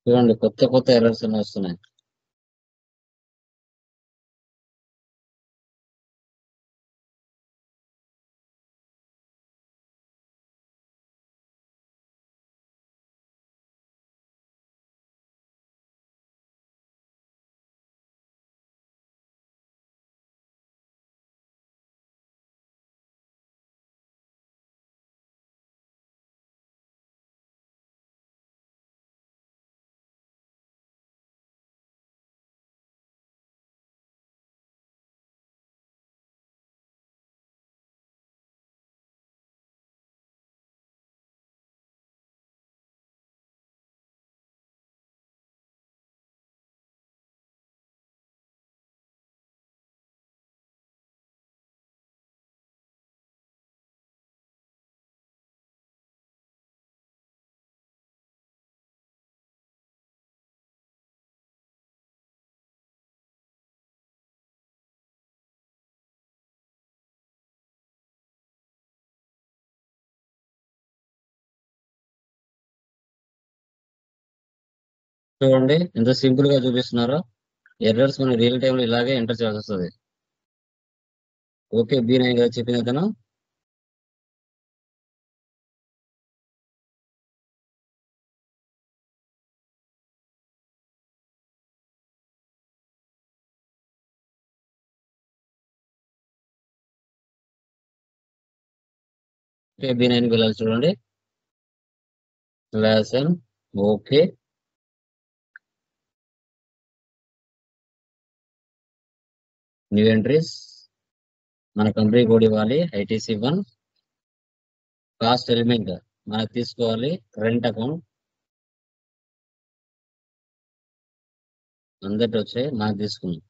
చూడండి, కొత్త కొత్త ఎర్రర్స్ అన్నీ వస్తున్నాయి. చూడండి ఎంత సింపుల్ గా చూపిస్తున్నారో. ఎర్రర్స్ మనం రియల్ టైమ్ లో ఇలాగే ఎంటర్ చేయాల్సి వస్తుంది. ఓకే, B9 గారు చెప్పిన అతను. ఓకే, B9 వెళ్ళాలి. చూడండి లెసన్. Okay, new entries. మన కంపెనీ కోడ్ ఇవ్వాలి ITC1. కాస్ట్ ఎలిమెంట్ మనకు తీసుకోవాలి రెంట్ అకౌంట్. అందరికి వచ్చాయి, మనకు తీసుకున్నాం.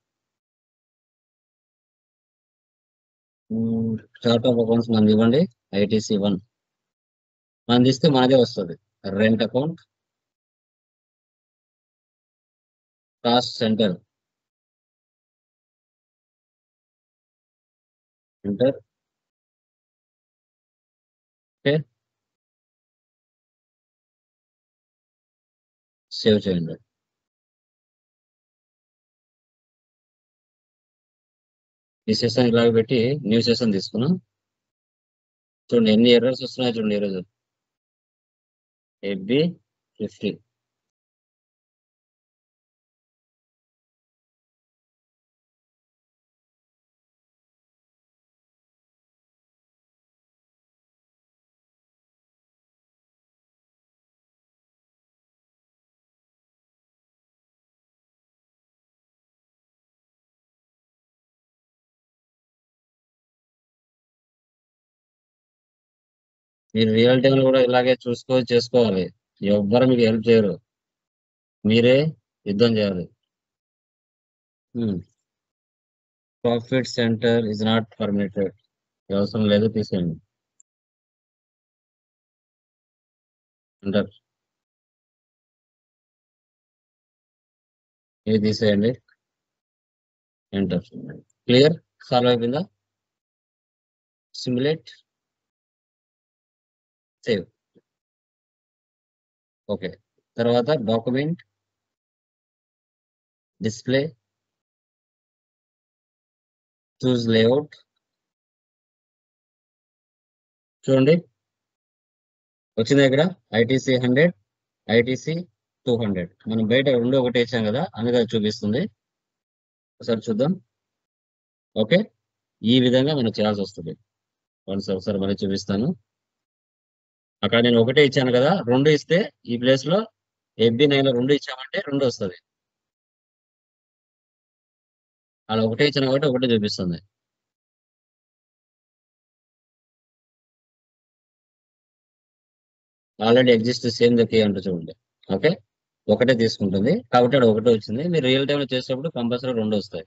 చార్ట్ ఆఫ్ అకౌంట్స్ మనది ఇవ్వండి ITC1. మనం తీస్తే మనదే వస్తుంది. Rent account, cost centre, enter. Okay, save చేయండి. ఈ సెషన్ ఇలాగ పెట్టి న్యూ సెషన్ తీసుకున్నాం. చూడండి ఎన్ని ఎర్రర్స్ వస్తున్నాయి చూడండి ఈరోజు. FB50. మీరు రియల్ టైంలో కూడా ఇలాగే చేసుకోవాలి. ఎవ్వరు మీకు హెల్ప్ చేయరు, మీరే యుద్ధం చేయాలి. Profit centre is not permitted, అవసరం లేదు, తీసేయండి. ఎంటర్, ఇది తీసేయండి, ఎంటర్. క్లియర్, సాల్వ్ అయిపోయిందా? Simulate, save. ఓకే, తర్వాత డాక్యుమెంట్, డిస్ప్లే, చూస్ లేఅవుట్. చూడండి వచ్చింది ఇక్కడ ఐటీసీ 100, ఐటీసీ 200. మనం బయట 2 ఒకటి వేసాం కదా, అందుకే చూపిస్తుంది. ఒకసారి చూద్దాం. ఓకే, ఈ విధంగా మనం చేయాల్సి వస్తుంది. ఒకసారి మళ్ళీ చూపిస్తాను. అక్కడ నేను ఒకటే ఇచ్చాను కదా, 2 ఇస్తే ఈ ప్లేస్ లో FB9 2 ఇచ్చామంటే 2 వస్తుంది. అలా ఒకటే ఇచ్చాను కాబట్టి ఒకటే చూపిస్తుంది. Already exist same the key అంటూ చూడండి. ఓకే, ఒకటే తీసుకుంటుంది కాబట్టి అక్కడ ఒకటే వచ్చింది. మీరు రియల్ టైంలో చేసేటప్పుడు కంపల్సరీ 2 వస్తాయి.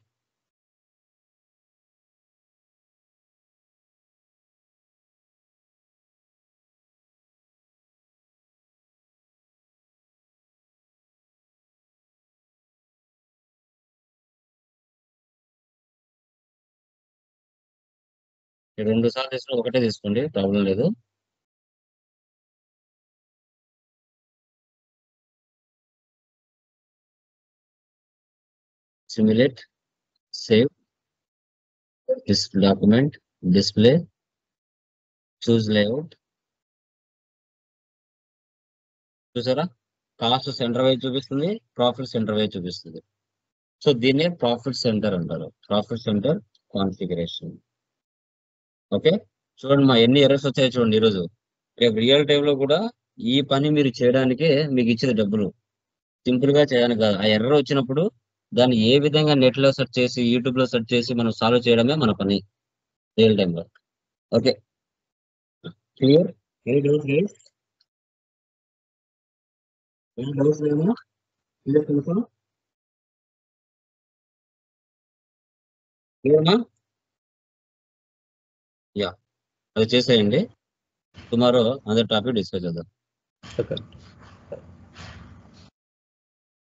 మీరు 2 సార్లు తీసుకుని ఒకటే తీసుకోండి, ప్రాబ్లం లేదు. సిమ్యులేట్, సేవ్, డాక్యుమెంట్, డిస్ప్లే, చూస్ లేఅవుట్. చూసారా, కాస్ట్ సెంటర్ వైజ్ చూపిస్తుంది, ప్రాఫిట్ సెంటర్ వైజ్ చూపిస్తుంది. సో దీన్నే ప్రాఫిట్ సెంటర్ అంటారు, ప్రాఫిట్ సెంటర్ కాన్ఫిగరేషన్. ఓకే, చూడండి మా ఎన్ని ఎర్రర్స్ వచ్చాయో చూడండి ఈరోజు. రేపు రియల్ టైంలో కూడా ఈ పని మీరు చేయడానికే మీకు ఇచ్చిన డబ్బులు. సింపుల్ గా చేయడానికి కాదు. ఆ ఎర్రర్ వచ్చినప్పుడు దాన్ని ఏ విధంగా నెట్ లో సెర్చ్ చేసి, యూట్యూబ్ లో సెర్చ్ చేసి మనం సాల్వ్ చేయడమే మన పని రియల్ టైంలో. Okay, clear? ఏ డౌట్ లేదు? ఏ డౌట్స్ లేవు? క్లియర్ తెలుసా? క్లియర్నా? యా, అది చేసేయండి. టుమారో అదే టాపిక్ డిస్కస్ చేద్దాం. ఓకే.